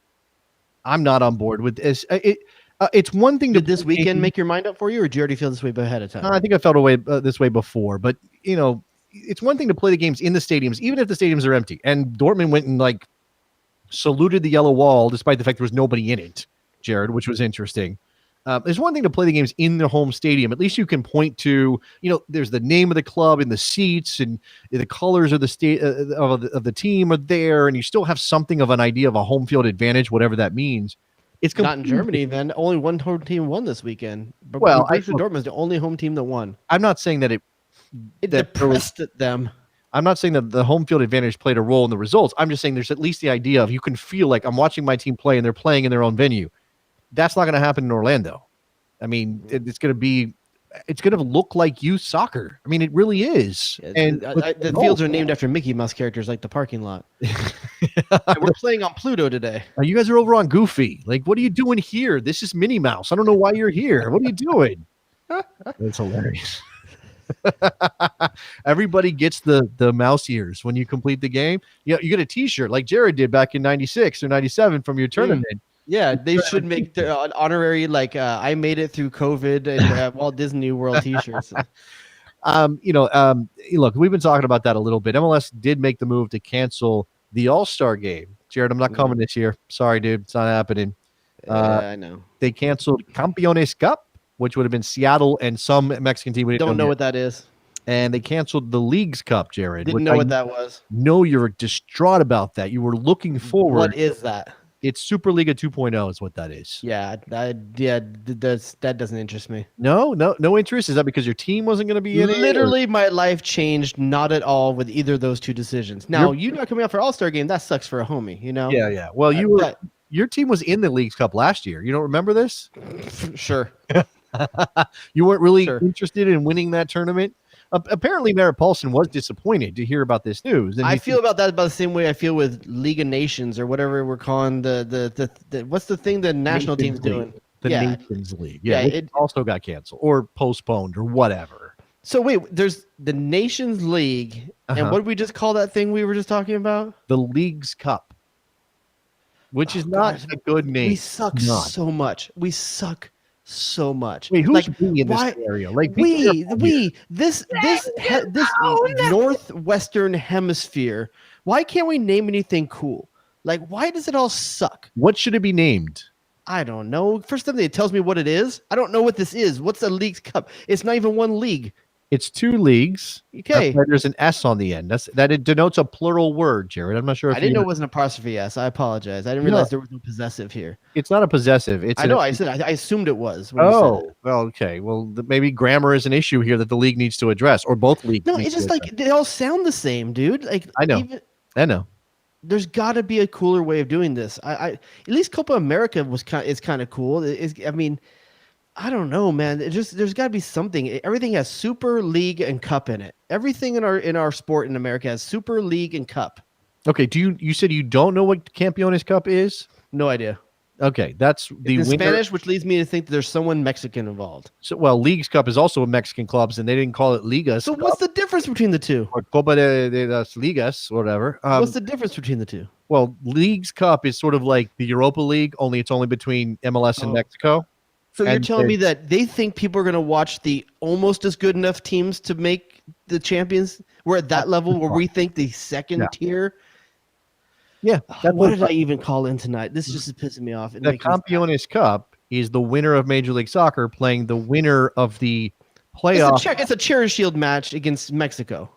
I'm not on board with this. It's one thing. Did this weekend make your mind up for you, or do you already feel this way ahead of time? I think I felt this way before, but it's one thing to play the games in the stadiums, even if the stadiums are empty. And Dortmund went and saluted the yellow wall despite the fact there was nobody in it, Jared, which was interesting. There's one thing to play the games in the home stadium. At least you can point to, there's the name of the club in the seats, and the colors of the state of the team are there, and you still have something of an idea of a home field advantage, whatever that means. It's not in Germany. Then only one home team won this weekend. But well, Dortmund's the only home team that won. I'm not saying that it depressed them. I'm not saying that the home field advantage played a role in the results. I'm just saying there's at least the idea of you can feel like I'm watching my team play and they're playing in their own venue. That's not going to happen in Orlando. I mean, it's going to look like youth soccer. I mean, it really is. Yeah, and the fields are named after Mickey Mouse characters, like the parking lot. We're playing on Pluto today. You guys are over on Goofy. Like, what are you doing here? This is Minnie Mouse. I don't know why you're here. What are you doing? That's hilarious. Everybody gets the mouse ears when you complete the game. You get a T-shirt like Jared did back in '96 or '97 from your tournament. Yeah, they should make their honorary I made it through COVID and Walt Disney World T-shirts. Look, we've been talking about that a little bit. MLS did make the move to cancel the All-Star game. Jared, I'm not coming this year. Sorry, dude, it's not happening. I know. They canceled Campeones Cup, which would have been Seattle and some Mexican team. We don't know what that is. And they canceled the League's Cup, Jared. Didn't know what that was. No, you're distraught about that. You were looking forward. What is that? It's Superliga 2.0 is what that is. Yeah, that doesn't interest me. No interest? Is that because your team wasn't going to be in it? Literally, my life changed not at all with either of those two decisions. Now, you not coming out for All-Star game, that sucks for a homie, Yeah. Well, your team was in the League's Cup last year. You don't remember this? Sure. You weren't really interested in winning that tournament? Apparently, Merritt Paulson was disappointed to hear about this news. And I feel about that about the same way I feel with League of Nations or whatever we're calling the what's the thing the national team's doing? The Nations League. Yeah, it also got canceled or postponed or whatever. So wait, there's the Nations League, and what did we just call that thing we were just talking about? The League's Cup, which is not a good name. We suck so much. We suck so much. Wait, who's being in this scenario? Like this northwestern hemisphere. Why can't we name anything cool? Like, why does it all suck? What should it be named? I don't know. First time it tells me what it is. I don't know what this is. What's a League's Cup? It's not even one league. It's two leagues. Okay. There's an S on the end. It denotes a plural word, Jared. I'm not sure if I didn't know it was an apostrophe S. I apologize. I didn't realize there was no possessive here. It's not a possessive. I assumed it was. Well, okay. Well, maybe grammar is an issue here that the league needs to address, or both leagues. No, it's just like they all sound the same, dude. Like I know. There's got to be a cooler way of doing this. At least Copa America is kind of cool. I don't know, man. There's got to be something. Everything has Super League and Cup in it. Everything in our sport in America has Super League and Cup. Okay. You said you don't know what Campeones Cup is? No idea. Okay, that's the winter. Spanish, which leads me to think that there's someone Mexican involved. So, League's Cup is also a Mexican clubs, and they didn't call it Ligas. So, what's the difference between the two? Or Copa de las Ligas, or whatever. What's the difference between the two? Well, League's Cup is sort of like the Europa League, only it's only between MLS and Mexico. So you're telling me that they think people are going to watch the almost as good enough teams to make the champions? We're at that level where we think the second tier. Yeah. What did I even call in tonight? This just is pissing me off. The Campeones Cup is the winner of Major League Soccer playing the winner of the playoff. It's a Charity Shield match against Mexico.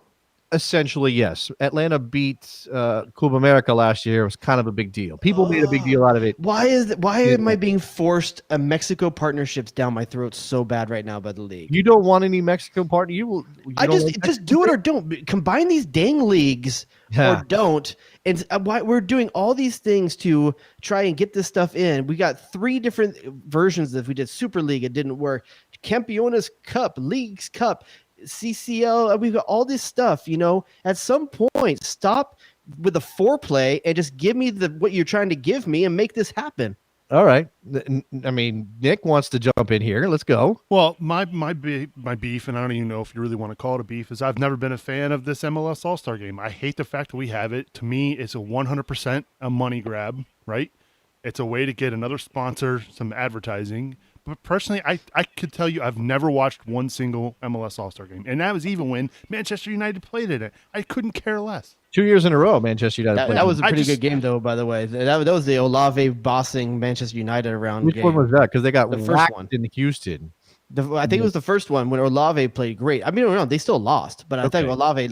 Essentially, yes. Atlanta beat Club America last year. It was kind of a big deal. People made a big deal out of it. Why am I being forced a Mexico partnerships down my throat so bad right now by the league? You don't want any Mexico partner. Just do it or don't. Combine these dang leagues or don't. And why we're doing all these things to try and get this stuff in. We got 3 different versions. If we did Super League, it didn't work. Campeones Cup, Leagues Cup, CCL, we've got all this stuff, at some point stop with the foreplay and just give me what you're trying to give me and make this happen. All right. I mean, Nick wants to jump in here. Let's go. Well, my beef, and I don't even know if you really want to call it a beef, is I've never been a fan of this MLS All-Star game. I hate the fact that we have it. To me, it's a 100% a money grab, right? It's a way to get another sponsor, some advertising. but personally, I could tell you I've never watched one single MLS All-Star game, and that was even when Manchester United played in it. I couldn't care less. 2 years in a row, Manchester United played. That was a I pretty just- good game, though. By the way, that was the Olave bossing Manchester United around. Which game. one was that? Because they got The first whacked one. in Houston. I think it was the first one when Olave played great. I mean, no, they still lost, but I Okay. think Olave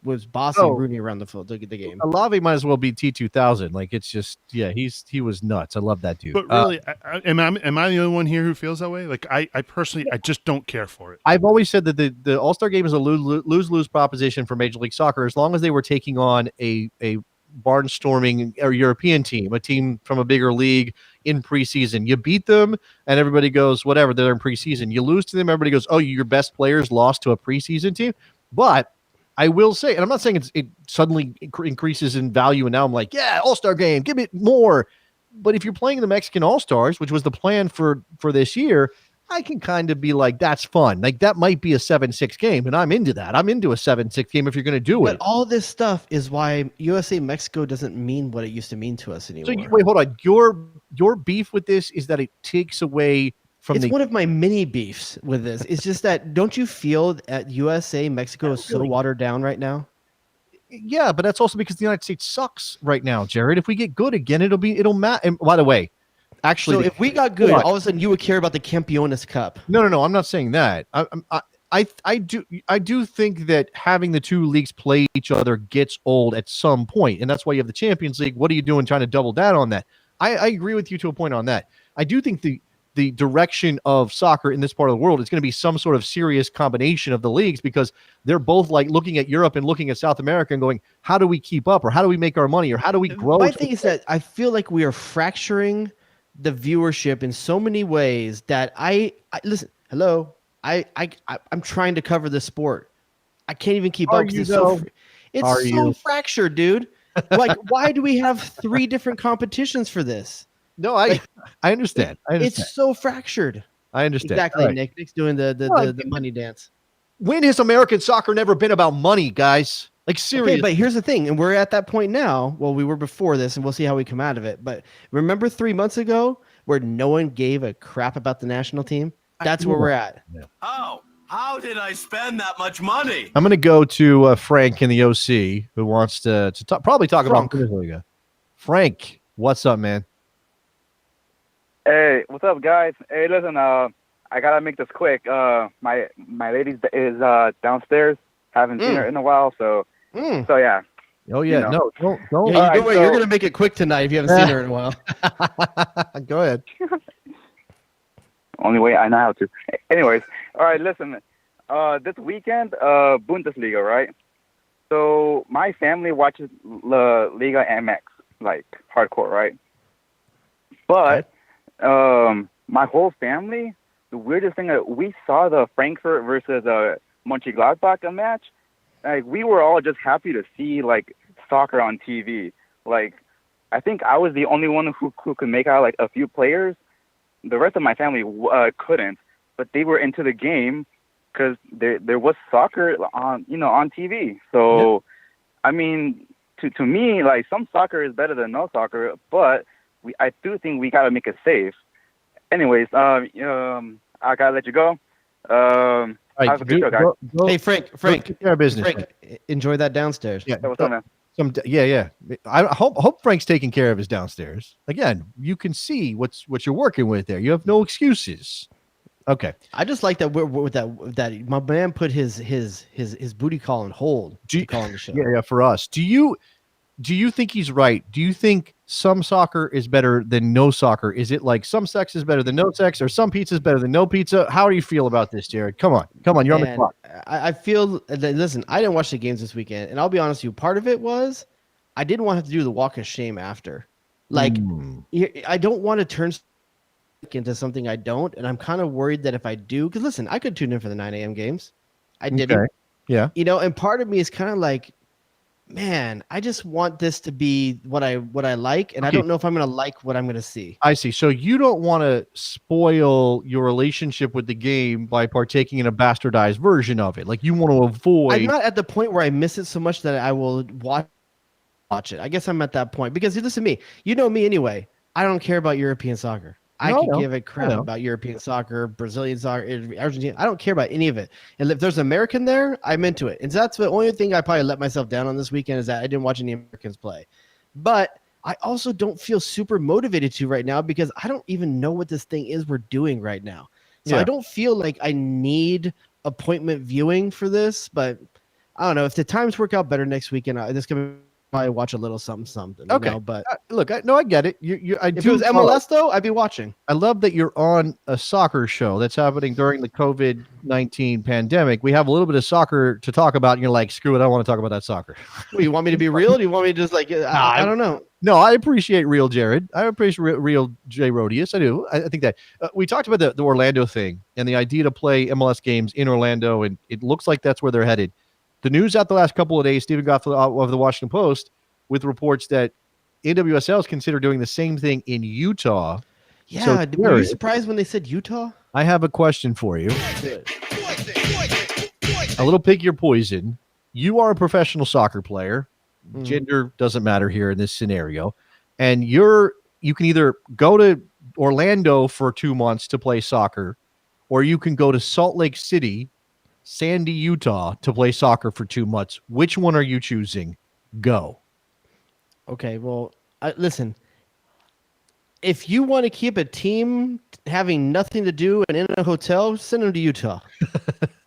was bossing Oh. Rooney around the game. Olave might as well be T2000. Like it's just, yeah, he was nuts. I love that dude. But really, am I the only one here who feels that way? Like I personally, I just don't care for it. I've always said that the All-Star game is a lose-lose proposition for Major League Soccer as long as they were taking on a barnstorming or European team, a team from a bigger league in preseason. You beat them and everybody goes, whatever, they're in preseason. You lose to them, everybody goes, oh, your best players lost to a preseason team. But I will say, and I'm not saying it suddenly increases in value and now I'm like, yeah, All-Star game, give it more. But if you're playing the Mexican All-Stars, which was the plan for this year, I can kind of be like, that's fun. Like that might be a 7-6 game, and I'm into that. I'm into a 7-6 game if you're going to do But it. all this stuff is why USA Mexico doesn't mean what it used to mean to us anymore. So wait, hold on. Your beef with this is that it takes away from it's one of my mini beefs with this. It's just that don't you feel that USA Mexico is so watered down right now? Yeah, but that's also because the United States sucks right now, Jared. If we get good again, it'll matter. And by the way, actually, so if we got good, all of a sudden you would care about the Campeones Cup. No. I'm not saying that. I do think that having the two leagues play each other gets old at some point, and that's why you have the Champions League. What are you doing trying to double down on that? I agree with you to a point on that. I do think the direction of soccer in this part of the world is going to be some sort of serious combination of the leagues because they're both like looking at Europe and looking at South America and going, how do we keep up or how do we make our money or how do we grow? My thing is that I feel like we are fracturing the viewership in so many ways that I listen. Hello, I'm trying to cover this sport. I can't even keep up. It's so fractured, dude. Like, why do we have 3 different competitions for this? No, I understand. It's so fractured. I understand. Exactly, right. Nick's doing the money dance. When has American soccer never been about money, guys? Like seriously. Okay, but here's the thing, and we're at that point now. Well, we were before this, and we'll see how we come out of it. But remember 3 months ago where no one gave a crap about the national team? That's where we're at. Yeah. Oh, how did I spend that much money? I'm going to go to Frank in the OC who wants to talk about Bundesliga. Frank, what's up, man? Hey, what's up, guys? Hey, listen, I gotta make this quick. My lady is downstairs. Haven't seen her in a while, so yeah. Oh yeah, you know. no, don't. Yeah, you're gonna make it quick tonight if you haven't seen her in a while. Go ahead. Only way I know how to. Anyways, all right. Listen, this weekend, Bundesliga, right? So my family watches La Liga MX, like hardcore, right? But my whole family, the weirdest thing that we saw the Frankfurt versus Mönchengladbach match. Like we were all just happy to see like soccer on TV. Like I think I was the only one who could make out like a few players. The rest of my family couldn't, but they were into the game because there was soccer on on TV. So yep. I mean, to me, like some soccer is better than no soccer, but I do think we gotta make it safe. Anyways, I gotta let you go. Right, have a good show, guys. Go, hey, Frank, take care of business. Frank, enjoy that downstairs. Yeah, what's up, man? Yeah. I hope Frank's taking care of his downstairs. Again, you can see what you're working with there. You have no excuses. Okay. I just like that we're with that my man put his booty call on hold. Calling the show. Yeah. For us, do you think he's right? Do you think some soccer is better than no soccer? Is it like some sex is better than no sex, or some pizza is better than no pizza? How do you feel about this, Jared? Come on, you're on the clock. I feel that, listen, I didn't watch the games this weekend, and I'll be honest with you, part of it was I didn't want to have to do the walk of shame after. Like, I don't want to turn into something I don't, and I'm kind of worried that if I do, because listen, I could tune in for the 9 a.m. games. I didn't. Okay. Yeah. And part of me is kind of like, man, I just want this to be what I like, and I don't know if I'm going to like what I'm going to see. I see. So you don't want to spoil your relationship with the game by partaking in a bastardized version of it. Like you want to avoid. I'm not at the point where I miss it so much that I will watch it. I guess I'm at that point because listen to me. You know me anyway. I don't care about European soccer. I No, could I know. give a crap about European soccer, Brazilian soccer, Argentina. I don't care about any of it. And if there's an American there, I'm into it. And so that's the only thing I probably let myself down on this weekend is that I didn't watch any Americans play. But I also don't feel super motivated to right now because I don't even know what this thing is we're doing right now. So I don't feel like I need appointment viewing for this, but I don't know if the times work out better next weekend. This can probably watch a little something. Okay, you know, but look, I get it. if it was MLS though, I'd be watching. I love that you're on a soccer show that's happening during the COVID-19 pandemic. We have a little bit of soccer to talk about, and you're like, screw it, I don't want to talk about that soccer. Well, you want me to be real? Do you want me to just like I don't know. No, I appreciate real Jared. I appreciate real Jay Rodius. I do. I think that we talked about the Orlando thing and the idea to play MLS games in Orlando, and it looks like that's where they're headed. The news out the last couple of days, Stephen Goff of the Washington Post, with reports that NWSL is considered doing the same thing in Utah. Yeah, so, were you surprised when they said Utah? I have a question for you. A little pick your poison. You are a professional soccer player. Gender doesn't matter here in this scenario. And you can either go to Orlando for 2 months to play soccer, or you can go to Salt Lake City, Sandy, Utah to play soccer for 2 months. Which one are you choosing? Go. Okay, well, listen. If you want to keep a team having nothing to do and in a hotel, send them to Utah.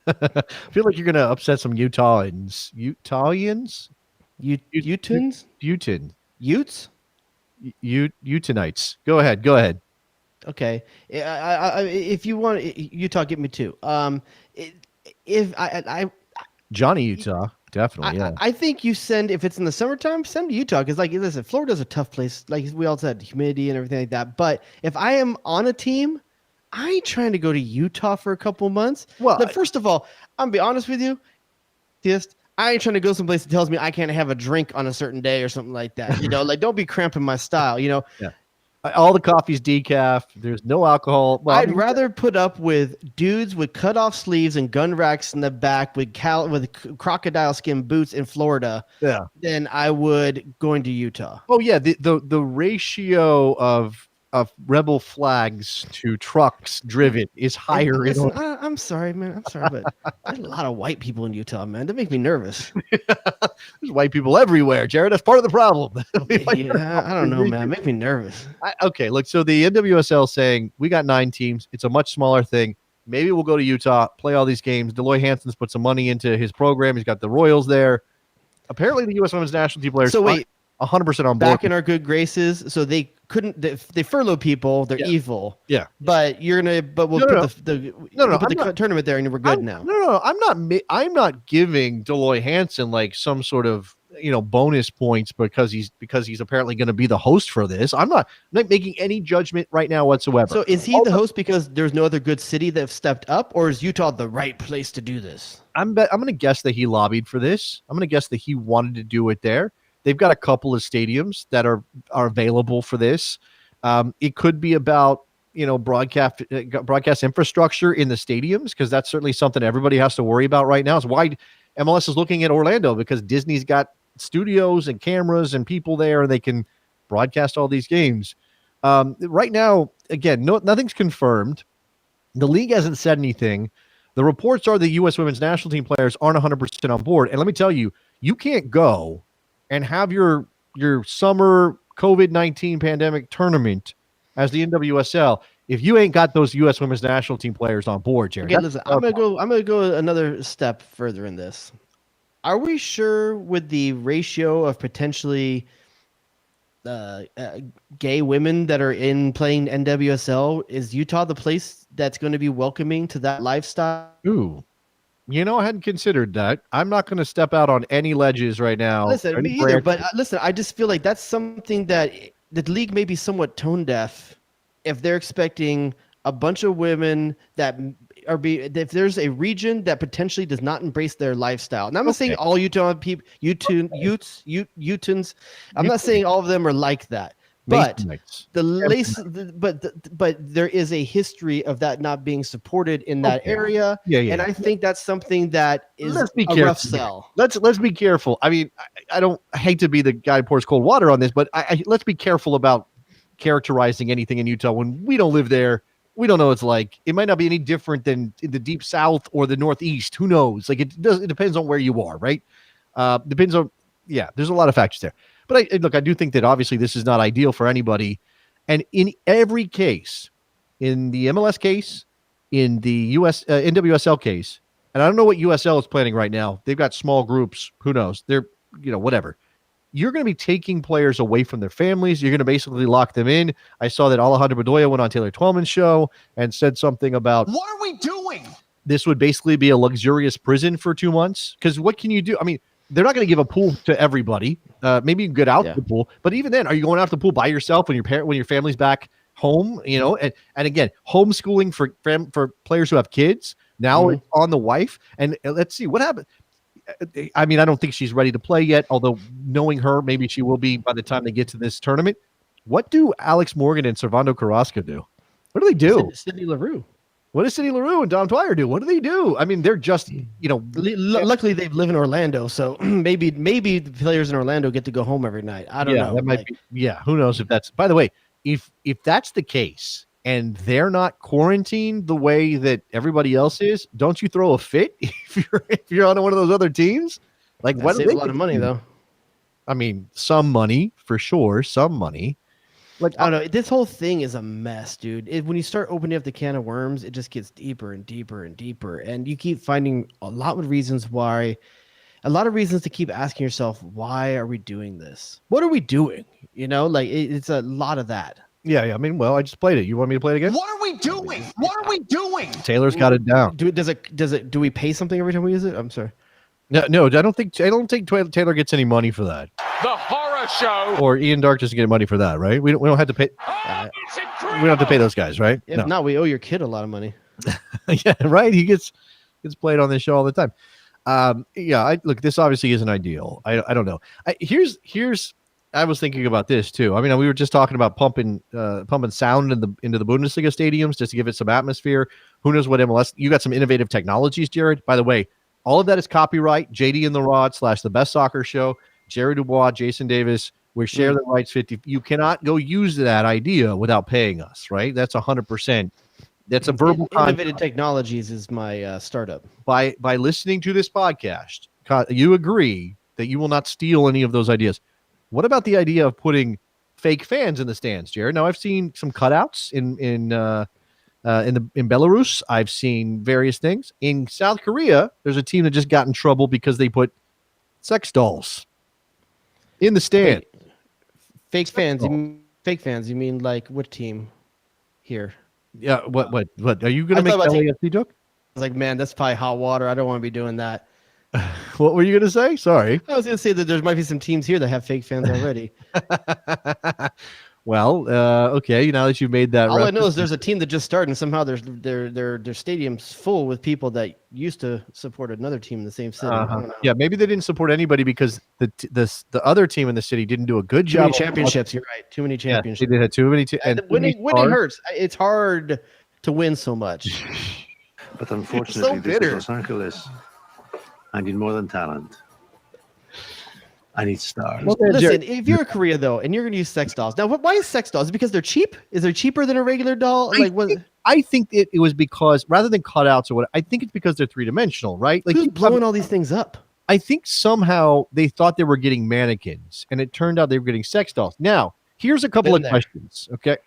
I feel like you're going to upset some Utahns. Utahns? Utes? Utahnites. Go ahead. Okay. If you want Utah, get me two. Johnny Utah, definitely. Yeah. I think you send, if it's in the summertime, send to Utah because, like, listen, Florida's a tough place. Like we all said, humidity and everything like that. But if I am on a team, I ain't trying to go to Utah for a couple months. Well, first of all, I'm gonna be honest with you. I ain't trying to go someplace that tells me I can't have a drink on a certain day or something like that. You know, like don't be cramping my style. You know. Yeah. All the coffee's decaf. There's no alcohol. Well, I'd rather put up with dudes with cut off sleeves and gun racks in the back with crocodile skin boots in Florida than I would going to Utah. Oh yeah, the ratio of rebel flags to trucks driven is higher. Listen, I'm sorry, man. I'm sorry, but there's a lot of white people in Utah, man. That makes me nervous. There's white people everywhere, Jared. That's part of the problem. Yeah, I don't know, man. Make me nervous. Okay, look. So the NWSL saying we got 9 teams. It's a much smaller thing. Maybe we'll go to Utah, play all these games. Deloy Hansen's put some money into his program. He's got the Royals there. Apparently, the U.S. Women's National Team players. So wait. 100% on board. Back in our good graces, so they couldn't. They furlough people. They're evil. Yeah, but we'll put the tournament there, and we're good now. No. I'm not giving Deloy Hansen like some sort of bonus points because he's apparently going to be the host for this. I'm not making any judgment right now whatsoever. So is he the host because there's no other good city that have stepped up, or is Utah the right place to do this? I'm going to guess that he lobbied for this. I'm going to guess that he wanted to do it there. They've got a couple of stadiums that are available for this. It could be about broadcast infrastructure in the stadiums because that's certainly something everybody has to worry about right now. It's why MLS is looking at Orlando because Disney's got studios and cameras and people there, and they can broadcast all these games. Right now, again, nothing's confirmed. The league hasn't said anything. The reports are the U.S. Women's National Team players aren't 100% on board, and let me tell you, you can't go and have your summer COVID-19 pandemic tournament as the NWSL if you ain't got those U.S. Women's National Team players on board, Jared. Okay, listen, I'm gonna go another step further in this. Are we sure with the ratio of potentially gay women that are in playing NWSL, is Utah the place that's going to be welcoming to that lifestyle? Ooh. I hadn't considered that. I'm not going to step out on any ledges right now. Listen, me either. But listen, I just feel like that's something that the league may be somewhat tone deaf if they're expecting a bunch of women that if there's a region that potentially does not embrace their lifestyle. And I'm not saying all Utah people, Utahns. I'm not saying all of them are like that. But but there is a history of that not being supported in that area. Yeah. And I think that's something that is a rough sell. Let's be careful. I mean, I hate to be the guy who pours cold water on this, but let's be careful about characterizing anything in Utah when we don't live there. We don't know what it's like. It might not be any different than in the deep South or the Northeast. Who knows? Like it depends on where you are, right? Depends on, there's a lot of factors there. But I do think that obviously this is not ideal for anybody. And in every case, in the MLS case, in the NWSL case, and I don't know what USL is planning right now. They've got small groups. Who knows? They're, whatever. You're going to be taking players away from their families. You're going to basically lock them in. I saw that Alejandro Bedoya went on Taylor Twellman's show and said something about, What are we doing? This would basically be a luxurious prison for 2 months. Because what can you do? I mean, they're not going to give a pool to everybody. Maybe you can get out the pool. But even then, are you going out to the pool by yourself when your family's back home? And again, homeschooling for players who have kids. Now it's on the wife. And let's see what happened. I mean, I don't think she's ready to play yet, although knowing her, maybe she will be by the time they get to this tournament. What do Alex Morgan and Servando Carrasco do? What do they do? Sidney LaRue. What does Sidney LaRue and Dom Dwyer do? What do they do? I mean, they're just, luckily they live in Orlando, so maybe the players in Orlando get to go home every night. I don't know. That might be, who knows if that's, by the way, if that's the case and they're not quarantined the way that everybody else is, don't you throw a fit if you're on one of those other teams? Like, what? Save a lot of money though. I mean, some money for sure, some money. Like, I don't know. This whole thing is a mess, dude. When you start opening up the can of worms, it just gets deeper and deeper and deeper, and you keep finding a lot of reasons to keep asking yourself, why are we doing this? What are we doing? It's a lot of that. Yeah. I mean, well, I just played it. You want me to play it again? What are we doing? What are we doing? Taylor's got it down. Do we pay something every time we use it? I'm sorry. No, I don't think Taylor gets any money for that. The horror show. Or Ian Dark doesn't get money for that, right? We don't have to pay. We don't have to pay those guys, right? If not, we owe your kid a lot of money. Yeah, right. He gets played on this show all the time. Look, this obviously isn't ideal. I don't know. I was thinking about this too. I mean, we were just talking about pumping sound into the Bundesliga stadiums just to give it some atmosphere. Who knows what MLS? You got some innovative technologies, Jared. By the way, all of that is copyright. JD and the Rod / The Best Soccer Show. Jared Dubois, Jason Davis. We share the rights 50. You cannot go use that idea without paying us, right? That's 100%. That's a verbal Innovative Technologies is my startup. By listening to this podcast, you agree that you will not steal any of those ideas. What about the idea of putting fake fans in the stands, Jared? Now, I've seen some cutouts in Belarus. I've seen various things. In South Korea, there's a team that just got in trouble because they put sex dolls in the stand. Fake fans. You mean like what team here? Yeah. What? Are you going to make that LAFC joke? I was like, man, that's probably hot water. I don't want to be doing that. What were you going to say? Sorry. I was going to say that there might be some teams here that have fake fans already. Well, okay. Now that you've made that, all I know is there's a team that just started, and somehow their stadium's full with people that used to support another team in the same city. Yeah, maybe they didn't support anybody because the other team in the city didn't do a good job. Too many championships. You're right. Too many championships. They had too many. And winning hurts. It's hard to win so much. But unfortunately, this is Los Angeles. I need more than talent. I need stars. Well, listen, if you're a Korea though, and you're going to use sex dolls, now why is sex dolls? Is it because they're cheap? Is it cheaper than a regular doll? I think it was because rather than cutouts or what, I think it's because they're 3-dimensional, right? Like who's blowing all these things up? I think somehow they thought they were getting mannequins, and it turned out they were getting sex dolls. Now, here's a couple of questions. Okay,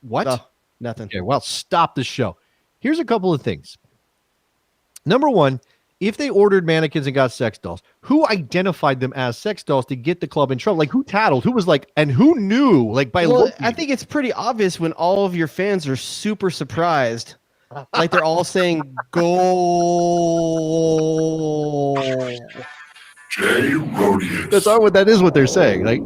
what? Oh, nothing. Okay, well, stop the show. Here's a couple of things. Number one. If they ordered mannequins and got sex dolls, who identified them as sex dolls to get the club in trouble? Like, who tattled? Who was like, and who knew? Like, by looking? I think it's pretty obvious when all of your fans are super surprised. Like, they're all saying, goal. Jay Rodius. That is what they're saying. Like,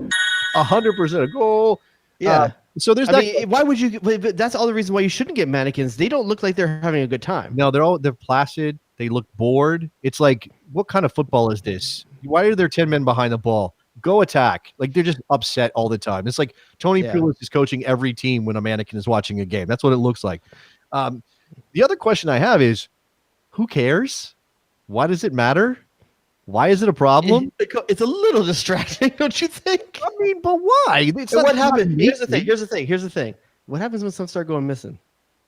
100% a goal. Yeah. So there's why would you? But that's all the reason why you shouldn't get mannequins. They don't look like they're having a good time. No, they're placid. They look bored. It's like, what kind of football is this? Why are there 10 men behind the ball? Go attack. Like, they're just upset all the time. It's like Tony Pulis is coaching every team when a mannequin is watching a game. That's what it looks like. The other question I have is, who cares? Why does it matter? Why is it a problem? It's a little distracting, don't you think? I mean, but why? So what happened? Here's the thing. What happens when some start going missing?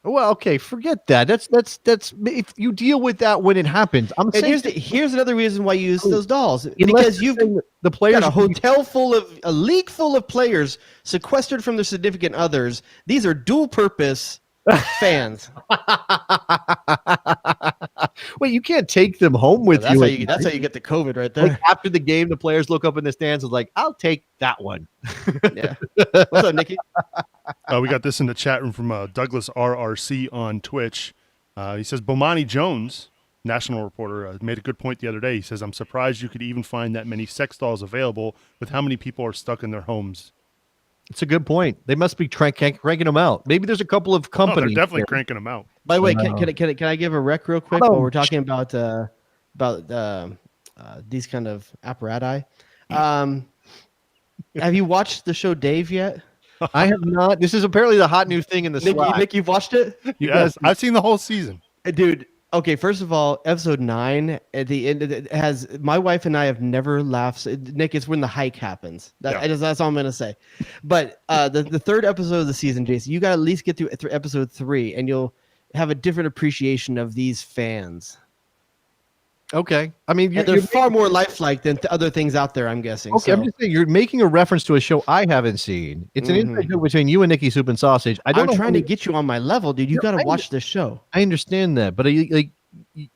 Well, okay, forget that. That's if you deal with that when it happens. I'm saying here's another reason why you use those dolls, Unless because you've the players got a league full of players sequestered from their significant others. These are dual purpose fans. Wait, you can't take them home with you. That's how you get the COVID right there. Like after the game, the players look up in the stands and like, I'll take that one. Yeah. What's up, Nikki? We got this in the chat room from Douglas RRC on Twitch. He says, Bomani Jones, national reporter, made a good point the other day. He says, I'm surprised you could even find that many sex dolls available with how many people are stuck in their homes. It's a good point. They must be cranking them out. Maybe there's a couple of companies. They're definitely cranking them out. By the way, can I give a rec real quick while we're talking about these kind of apparati? Have you watched the show Dave yet? I have not. This is apparently the hot new thing in the Slack. Nick, you've watched it? Yes, I've seen the whole season. Dude, okay, first of all, episode 9 at the end it has my wife and I have never laughed. Nick, it's when the hike happens. That's all I'm gonna say. But the third episode of the season, Jason, you gotta at least get through episode 3, and you'll have a different appreciation of these fans. Okay, I mean, they're far more lifelike than other things out there, I'm guessing. Okay, I'm just saying you're making a reference to a show I haven't seen. It's an inside joke between you and Nikki Soup and Sausage. I'm trying to get you on my level, dude. You got to watch this show. I understand that, but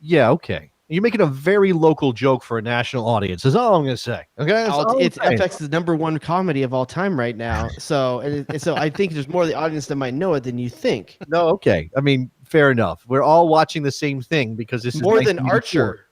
yeah, okay. You're making a very local joke for a national audience. Is all I'm going to say. Okay, it's FX's #1 comedy of all time right now. So I think there's more of the audience that might know it than you think. No, okay. I mean, fair enough. We're all watching the same thing because this is more than Archer.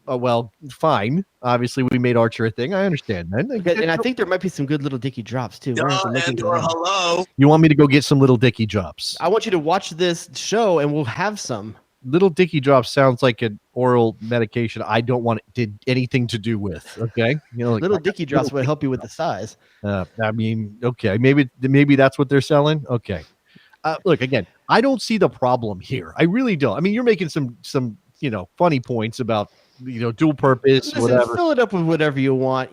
Well, fine. Obviously, we made Archer a thing. I understand that. And I think there might be some good little Dicky drops, too. Hello. You want me to go get some little Dicky drops? I want you to watch this show, and we'll have some. Little Dicky drops sounds like an oral medication I don't want anything to do with, okay? Little Dicky drops would help you with the size. I mean, okay. Maybe that's what they're selling? Okay. Look, again, I don't see the problem here. I really don't. I mean, you're making some funny points about dual purpose. Listen, whatever. Fill it up with whatever you want.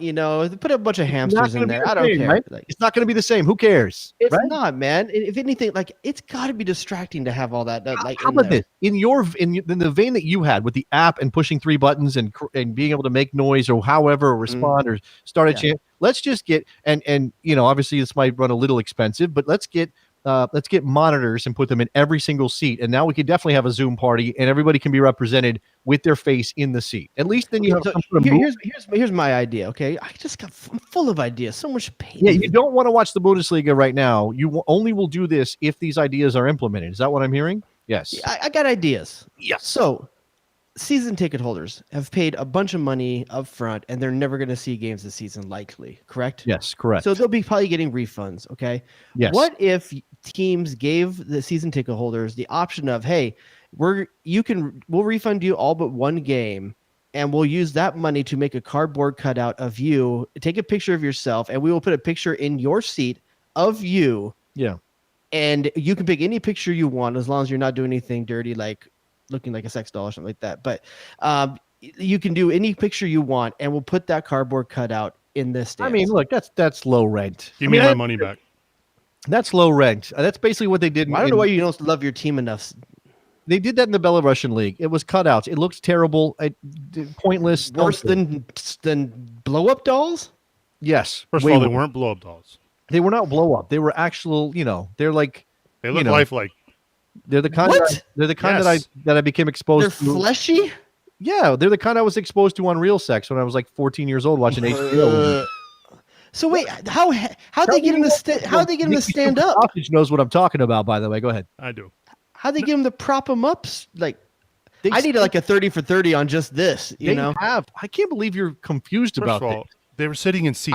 Put a bunch of hamsters in there. I don't care. Right? It's not going to be the same. Who cares? It's not, man. If anything, it's got to be distracting to have all that. How about this? In the vein that you had with the app and pushing 3 buttons and being able to make noise or however respond or start a chant. Let's just get and obviously this might run a little expensive, but let's get monitors and put them in every single seat, and now we could definitely have a Zoom party, and everybody can be represented with their face in the seat. At least then you have some sort of here's my idea. Okay, I'm full of ideas. So much pain. Yeah, you don't want to watch the Bundesliga right now. You only will do this if these ideas are implemented. Is that what I'm hearing? Yes. I got ideas. Yeah. So, season ticket holders have paid a bunch of money up front, and they're never going to see games this season, likely. Correct? Yes, correct. So they'll be probably getting refunds. Okay. Yes. What if teams gave the season ticket holders the option of, hey, we'll refund you all but one game, and we'll use that money to make a cardboard cutout of you, take a picture of yourself, and we will put a picture in your seat of you. Yeah. And you can pick any picture you want as long as you're not doing anything dirty, like looking like a sex doll or something like that. But you can do any picture you want, and we'll put that cardboard cutout in this stands. I mean, look, that's low rent. Give me my money back. That's low rent. That's basically what they did. I don't know why you don't love your team enough. They did that in the Belarusian league. It was cutouts. It looks terrible. Pointless. Worse than blow up dolls? Yes. First of all, they weren't blow up dolls. They were not blow up. They were actual, they're like they look lifelike. They're the kind that I became exposed to. They're fleshy? Yeah, they're the kind I was exposed to on Real Sex when I was like 14 years old watching HBO. So wait, how they get him to stand up? Sausage knows what I'm talking about, by the way. Go ahead. I do. How they get him to prop him up? I need like a 30 for 30 on just this. I can't believe you're confused about this. They were sitting in seats.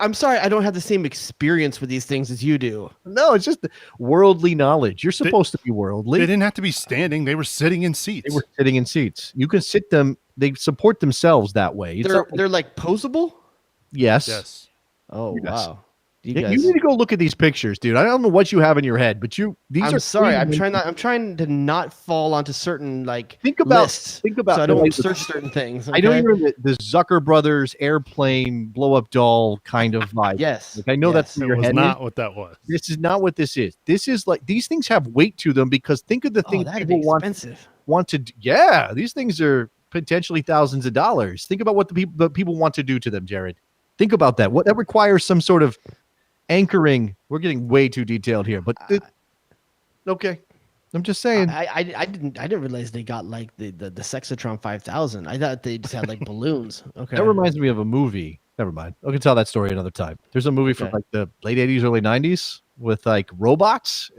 I'm sorry. I don't have the same experience with these things as you do. No, it's just worldly knowledge. You're supposed to be worldly. They didn't have to be standing. They were sitting in seats. They were sitting in seats. You can sit them. They support themselves that way. They're like posable. Yes. Yes. Oh, yes. wow. You You guys. need to go look at these pictures, dude. I don't know what you have in your head, but these I'm are. sorry. I'm clean- trying to not fall onto certain Think about lists. So I don't search certain things. I know okay? you're in the Zucker Brothers airplane blow up doll kind of vibe. Yes. Like, I know that's It where your was head not is. what that was. This is not what this is. This is like these things have weight to them because think of the Oh, things that'd be people expensive. want to. Yeah, these things are potentially thousands of dollars. Think about what the people want to do to them, Jared. Think about that. What that requires some sort of anchoring. We're getting way too detailed here, but okay. I'm just saying. I didn't realize they got like the Sexatron 5000. I thought they just had like balloons. Okay. That reminds me of a movie. Never mind. I can tell that story another time. There's a movie from Okay. like the late 80s, early 90s with like robots.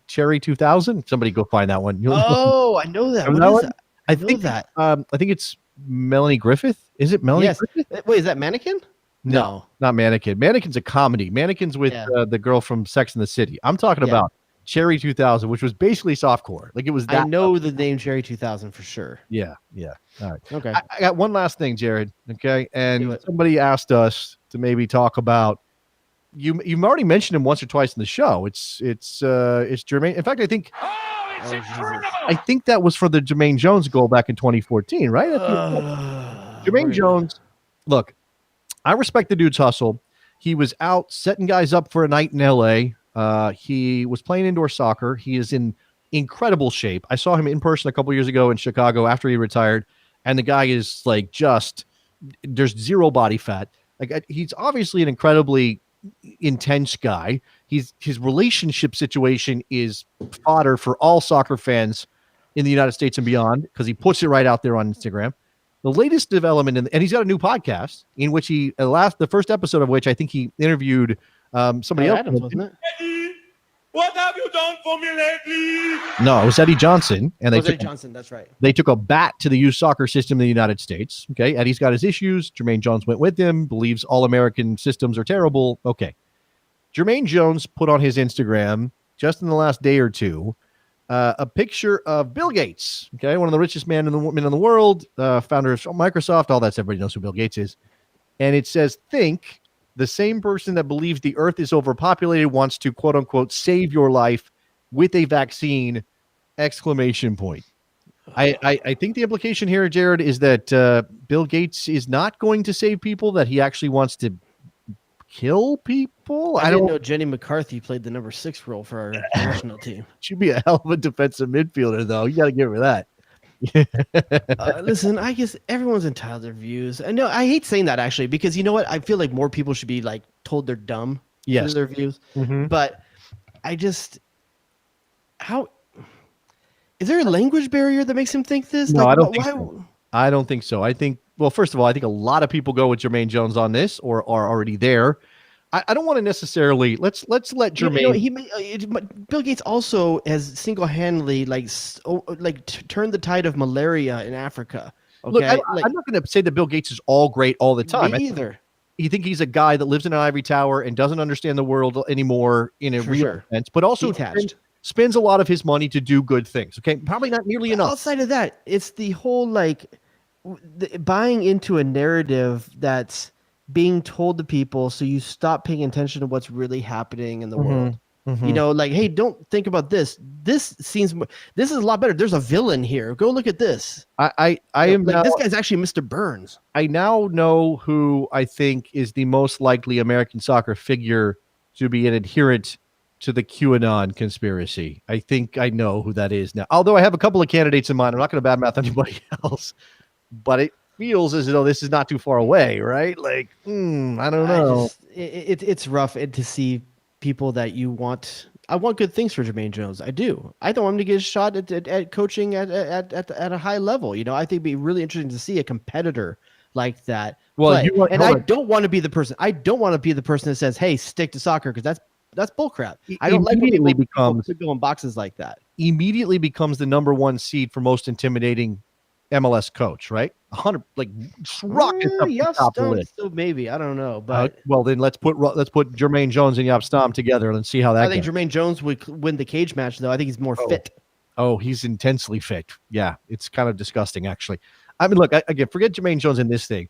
Cherry 2000. Somebody go find that one. Oh, I know that. Remember What that is one? that? I know think that. I think it's Melanie Griffith. Is it Melanie Yes. Griffith? Wait, is that Mannequin? No, not Mannequin. Mannequin's a comedy. Mannequin's with the girl from Sex and the City. I'm talking Yeah. about Cherry 2000, which was basically softcore. Like it was that. I know the name Cherry 2000 for sure. Yeah. All right. Okay. I got one last thing, Jared. Okay, Do and it. somebody asked us to maybe talk about you've already mentioned him once or twice in the show. It's Jermaine. In fact, I think that was for the Jermaine Jones goal back in 2014, right? Jermaine Jones. Look, I respect the dude's hustle. He was out setting guys up for a night in LA. He was playing indoor soccer. He is in incredible shape. I saw him in person a couple years ago in Chicago after he retired, and the guy is like there's zero body fat. Like he's obviously an incredibly intense guy. His relationship situation is fodder for all soccer fans in the United States and beyond because he puts it right out there on Instagram. The latest development, and he's got a new podcast in which the first episode of which I think he interviewed somebody else. Adams, wasn't it? Eddie, what have you done for me lately? No, it was Eddie Johnson, and Eddie Johnson, that's right. They took a bat to the youth soccer system in the United States. Okay, Eddie's got his issues. Jermaine Jones went with him, believes all American systems are terrible. Okay, Jermaine Jones put on his Instagram just in the last day or two a picture of Bill Gates. Okay, one of the richest men in the world, founder of Microsoft. All that's everybody knows who Bill Gates is, and it says, "Think." The same person that believes the earth is overpopulated wants to, quote unquote, save your life with a vaccine, ! I think the implication here, Jared, is that Bill Gates is not going to save people, that he actually wants to kill people. I didn't know Jenny McCarthy played the number 6 role for our national team. She'd be a hell of a defensive midfielder, though. You got to give her that. Listen, I guess everyone's entitled to their views. I know I hate saying that actually, because you know what? I feel like more people should be like told they're dumb for their views. Mhm. But I just is there a language barrier that makes him think this? No, like, I don't why? think so. I don't think so. I think, well, first of all, I think a lot of people go with Jermaine Jones on this or are already there. I don't want to necessarily let's let Jermaine. Bill Gates also has single-handedly turned the tide of malaria in Africa. Okay, Look, I'm not going to say that Bill Gates is all great all the time. Me either. You think he's a guy that lives in an ivory tower and doesn't understand the world anymore in a real sense, but also spends a lot of his money to do good things. Okay, probably not nearly enough. Outside of that, it's the whole buying into a narrative that's being told to people, so you stop paying attention to what's really happening in the world. You know, like, hey, don't think about this. This is a lot better. There's a villain here. Go look at this. I am like, now, this guy's actually Mr. Burns. I now know who I think is the most likely American soccer figure to be an adherent to the QAnon conspiracy. I think I know who that is now. Although I have a couple of candidates in mind. I'm not going to badmouth anybody else, but it feels as though this is not too far away, right? Like, I don't know. It's rough to see people that you want. I want good things for Jermaine Jones. I do. I don't want him to get a shot at coaching at a high level. You know, I think it'd be really interesting to see a competitor like that. Well, I don't want to be the person. I don't want to be the person that says, "Hey, stick to soccer," because that's bullcrap. I don't like when people go in boxes like that. Immediately becomes the number one seed for most intimidating MLS coach, right? 100, like rockets up the top of the list. Still maybe, I don't know, but well, then let's put Jermaine Jones and Jaap Stam together and see how that. I think Jermaine Jones would win the cage match, though. I think he's more fit. Oh, he's intensely fit. Yeah, it's kind of disgusting, actually. I mean, look, again, forget Jermaine Jones in this thing.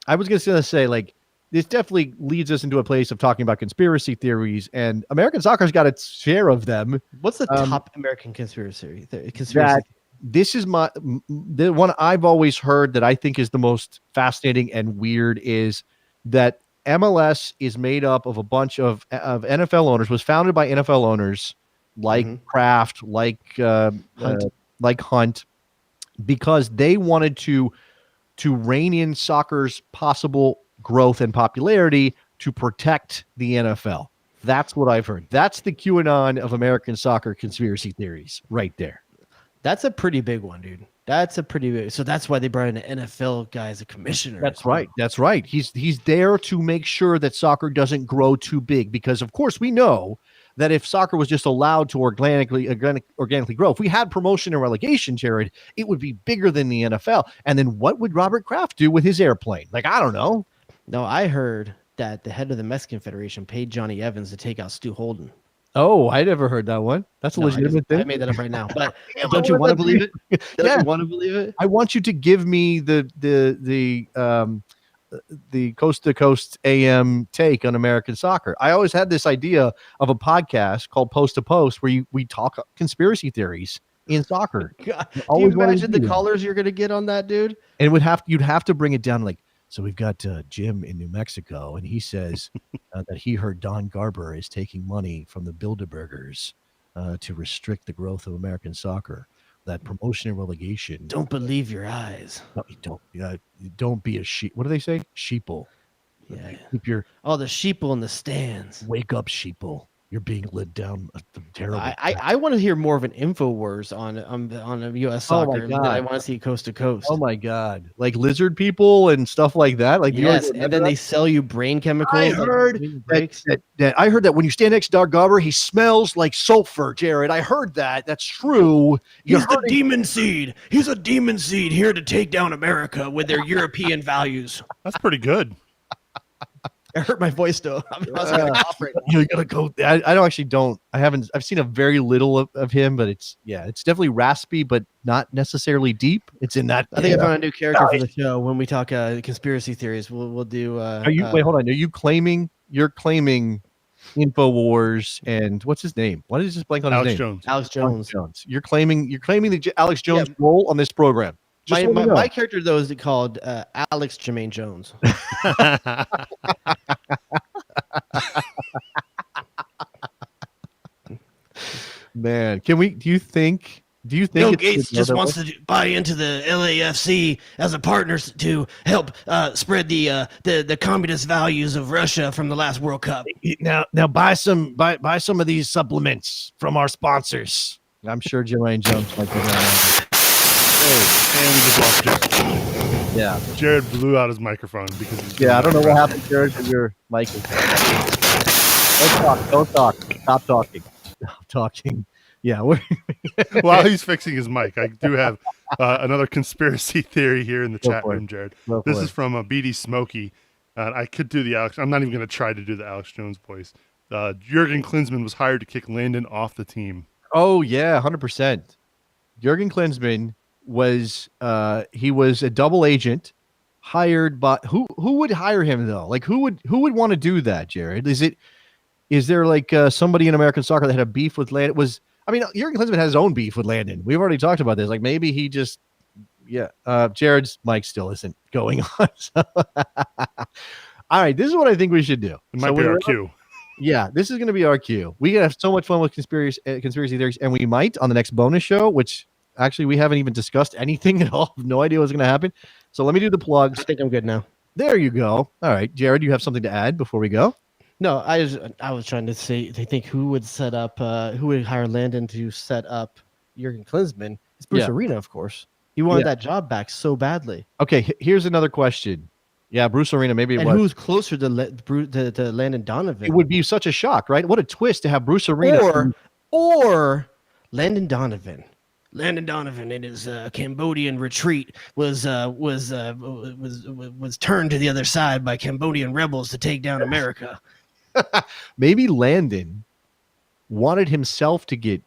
I was going to say, like, this definitely leads us into a place of talking about conspiracy theories, and American soccer's got its share of them. What's the top American conspiracy? This is the one I've always heard that I think is the most fascinating and weird is that MLS is made up of a bunch of NFL owners, was founded by NFL owners like Kraft, like Hunt, because they wanted to rein in soccer's possible growth and popularity to protect the NFL. That's what I've heard. That's the QAnon of American soccer conspiracy theories right there. That's a pretty big one, dude. That's a pretty big. So that's why they brought in an NFL guy as a commissioner. That's right. That's right. He's there to make sure that soccer doesn't grow too big, because of course we know that if soccer was just allowed to organically grow, if we had promotion and relegation, Jared, it would be bigger than the NFL. And then what would Robert Kraft do with his airplane? Like, I don't know. No, I heard that the head of the Mexican Federation paid Johnny Evans to take out Stu Holden. Oh, I never heard that one. That's a legitimate thing. I made that up right now. But don't you want to believe it? Don't you want to believe it? I want you to give me the coast to coast AM take on American soccer. I always had this idea of a podcast called Post to Post where we talk conspiracy theories in soccer. God, do you imagine the callers you're going to get on that, dude? And you'd have to bring it down like, so we've got Jim in New Mexico, and he says that he heard Don Garber is taking money from the Bilderbergers to restrict the growth of American soccer. That promotion and relegation. Don't believe your eyes. No, don't be a sheep. What do they say? Sheeple. Yeah. Keep your the sheeple in the stands. Wake up, sheeple. You're being led down a terrible. I want to hear more of an InfoWars on U.S. soccer. I want to see coast to coast. Oh my god, like lizard people and stuff like that. Like yes, and then they sell you brain chemicals. I heard that when you stand next to Doug Garber, he smells like sulfur. Jared, I heard that. That's true. He's the demon seed. He's a demon seed here to take down America with their European values. That's pretty good. I hurt my voice though. I was gonna cough right now. You gotta go. I've seen a very little of him, but it's definitely raspy, but not necessarily deep. It's in that. I think I found a new character for the show. When we talk conspiracy theories, we'll do. Wait, hold on. Are you claiming? You're claiming InfoWars and what's his name? Why did you just blank on his name? Alex Jones. You're claiming the Alex Jones role on this program. My character though is called Alex Jermaine Jones. Man, do you think Bill Gates just wants to buy into the LAFC as a partner to help spread the communist values of Russia from the last World Cup? Now buy some of these supplements from our sponsors. I'm sure Jermaine Jones might be down. Oh, and we just lost Jared. Yeah. Jared blew out his microphone because I don't know what happened, Jared, because your mic is. Don't talk. Stop talking. Stop talking. Yeah. While he's fixing his mic, I do have another conspiracy theory here in the chat room, Jared. This is from BD Smokey. I could do the Alex. I'm not even going to try to do the Alex Jones voice. Jurgen Klinsmann was hired to kick Landon off the team. Oh, yeah, 100%. Jurgen Klinsmann was he was a double agent hired by who would hire him though? Like who would want to do that, Jared? Is there like somebody in American soccer that had a beef with Landon? Jurgen Klinsmann has his own beef with Landon. We've already talked about this. Like maybe he just Jared's mic still isn't going on. So all right, this is what I think we should do. It might be our cue. Yeah, this is going to be our cue. We have so much fun with conspiracy theories, and we might on the next bonus show, which actually we haven't even discussed anything at all. No idea what's going to happen. So let me do the plugs. I think I'm good now. There you go. All right, Jared, you have something to add before we go? No, I was trying to say they think who would set up who would hire Landon to set up Jurgen Klinsmann. It's Bruce Arena, of course. He wanted that job back so badly. Okay, here's another question. Yeah, Bruce Arena, maybe it and was. Who's closer to Landon Donovan? It would be such a shock, right? What a twist to have Bruce Arena or Landon Donovan. Landon Donovan in his Cambodian retreat was turned to the other side by Cambodian rebels to take down America. Maybe Landon wanted himself to get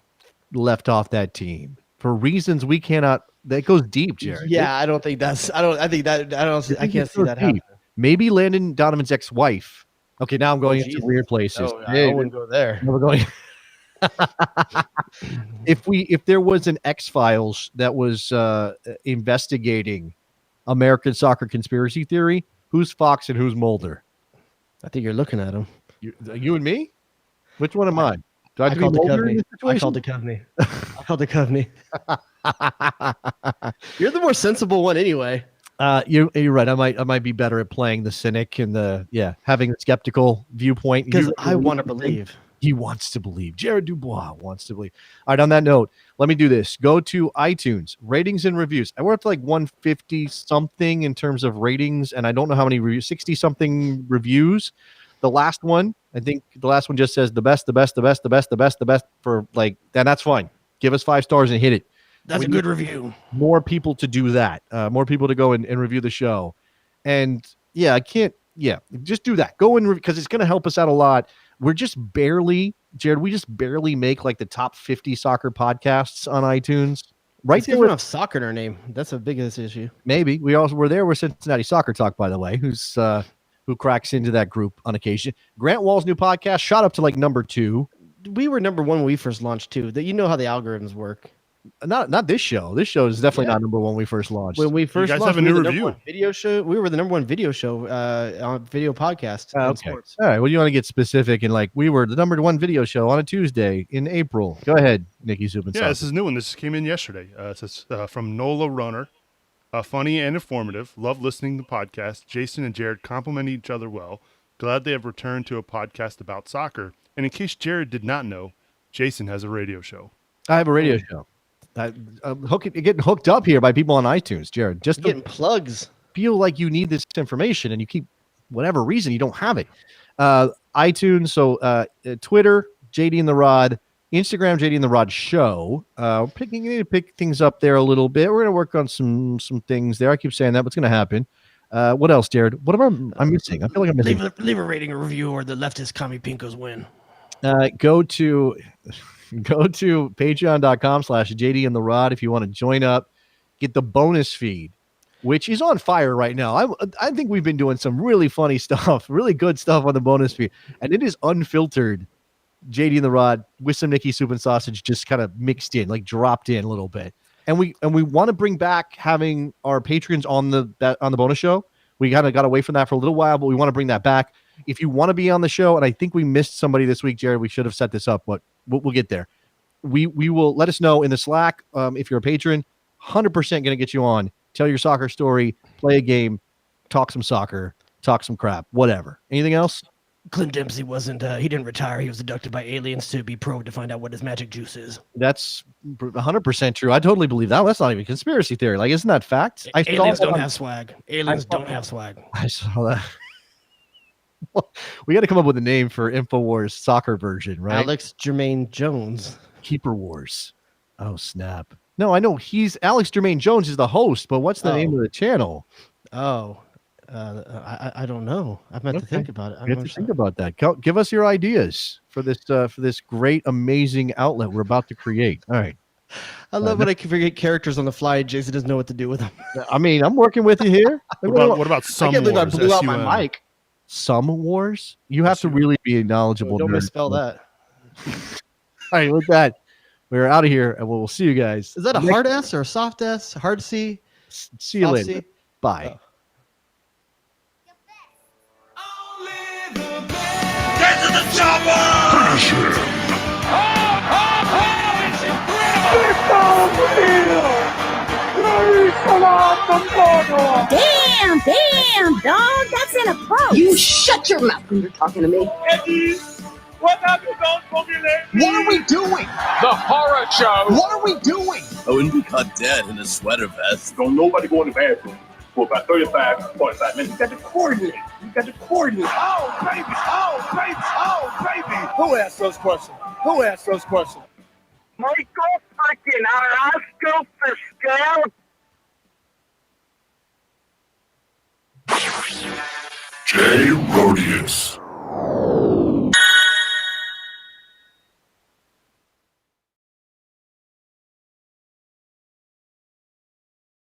left off that team for reasons we cannot. That goes deep, Jared. Yeah, I can't see that happening. Maybe Landon Donovan's ex-wife. Okay, now I'm going into Jesus. weird places. Oh, I wouldn't go there. We're going. If there was an X-Files that was investigating American soccer conspiracy theory, who's Fox and who's Mulder? I think you're looking at him. You and me? Which one am I? Do I have to be called the Mulder in Coveney. this I situation? called the Coveney. I called the Coveney. You're the more sensible one anyway. You're right. I might be better at playing the cynic and having a skeptical viewpoint. Because I want to believe. He wants to believe. Jared Dubois wants to believe. All right, on that note, let me do this. Go to iTunes, ratings and reviews. We're up to like 150 something in terms of ratings, and I don't know how many reviews, 60 something reviews. The last one, I think the last one just says the best for like, then that's fine. Give us 5 stars and hit it. That's a good review. More people to do that. More people to go and review the show. And just do that. Go and because it's going to help us out a lot. We're just barely, Jared, we just barely make like the top 50 soccer podcasts on iTunes. Right there, we don't have soccer in our name. That's the biggest issue. Maybe we also were there with Cincinnati Soccer Talk, by the way, who cracks into that group on occasion. Grant Wall's new podcast shot up to like number 2. We were number 1 when we first launched too. That you know how the algorithms work. Not this show. This show is definitely not number 1 when we first launched. When we first you guys launched, have a new review. Video show. We were the number 1 video show on video podcast. Okay. Sports. All right. Well, you want to get specific and like we were the number 1 video show on a Tuesday in April. Go ahead, Nikki Zubin. Yeah, this is a new one. This came in yesterday. It says from Nola Runner. Funny and informative. Love listening to the podcast. Jason and Jared compliment each other well. Glad they have returned to a podcast about soccer. And in case Jared did not know, Jason has a radio show. I have a radio show. Getting hooked up here by people on iTunes, Jared. Just getting plugs. Feel like you need this information, and you keep whatever reason you don't have it. iTunes, so Twitter, JD and the Rod, Instagram, JD and the Rod Show. You need to pick things up there a little bit. We're gonna work on some things there. I keep saying that, but it's gonna happen. What else, Jared? What am I missing? I feel like I'm missing. Leave a rating or review, or the leftist commie pinkos win. Go to patreon.com/JD and the Rod if you want to join up, get the bonus feed, which is on fire right now. I think we've been doing some really funny stuff, really good stuff on the bonus feed, and it is unfiltered JD and the Rod with some Nikki Soup and Sausage just kind of mixed in, like dropped in a little bit. And we want to bring back having our patrons on the bonus show. We kind of got away from that for a little while, but we want to bring that back. If you want to be on the show, and I think we missed somebody this week, Jared, we should have set this up, but we'll get there. We will let us know in the Slack if you're a patron. 100% going to get you on. Tell your soccer story, play a game, talk some soccer, talk some crap, whatever. Anything else? Clint Dempsey he didn't retire. He was abducted by aliens to be probed to find out what his magic juice is. That's 100% true. I totally believe that. That's not even conspiracy theory. Like, isn't that fact? Aliens don't have swag. Aliens don't have swag. I saw that. We got to come up with a name for InfoWars soccer version, right? Alex Jermaine Jones. Keeper Wars. Oh, snap. No, I know Alex Jermaine Jones is the host, but what's the name of the channel? Oh, I don't know. I've meant to think about it. You have to think about that. Give us your ideas for this great, amazing outlet we're about to create. All right. I love when I can forget characters on the fly. Jason doesn't know what to do with them. I mean, I'm working with you here. What about some? I can't believe I blew out my S-U-M? mic. Some Wars? You have to really be a knowledgeable. Don't nerd. misspell that. All right, with that, we're out of here, and we'll see you guys. Is that a hard S or a soft S? Hard C? See you later. C? Bye. Get to the chopper! Finish him. It's incredible! Damn, dog, that's inappropriate. You shut your mouth when you're talking to me. Eddie, what have you done for me lately? What are we doing? The horror show! What are we doing? I wouldn't be caught dead in a sweater vest. Don't nobody go in the bathroom for about 35, 45 minutes. You got to coordinate. Oh, baby. Oh, baby. Oh, baby. Who asked those questions? Michael freaking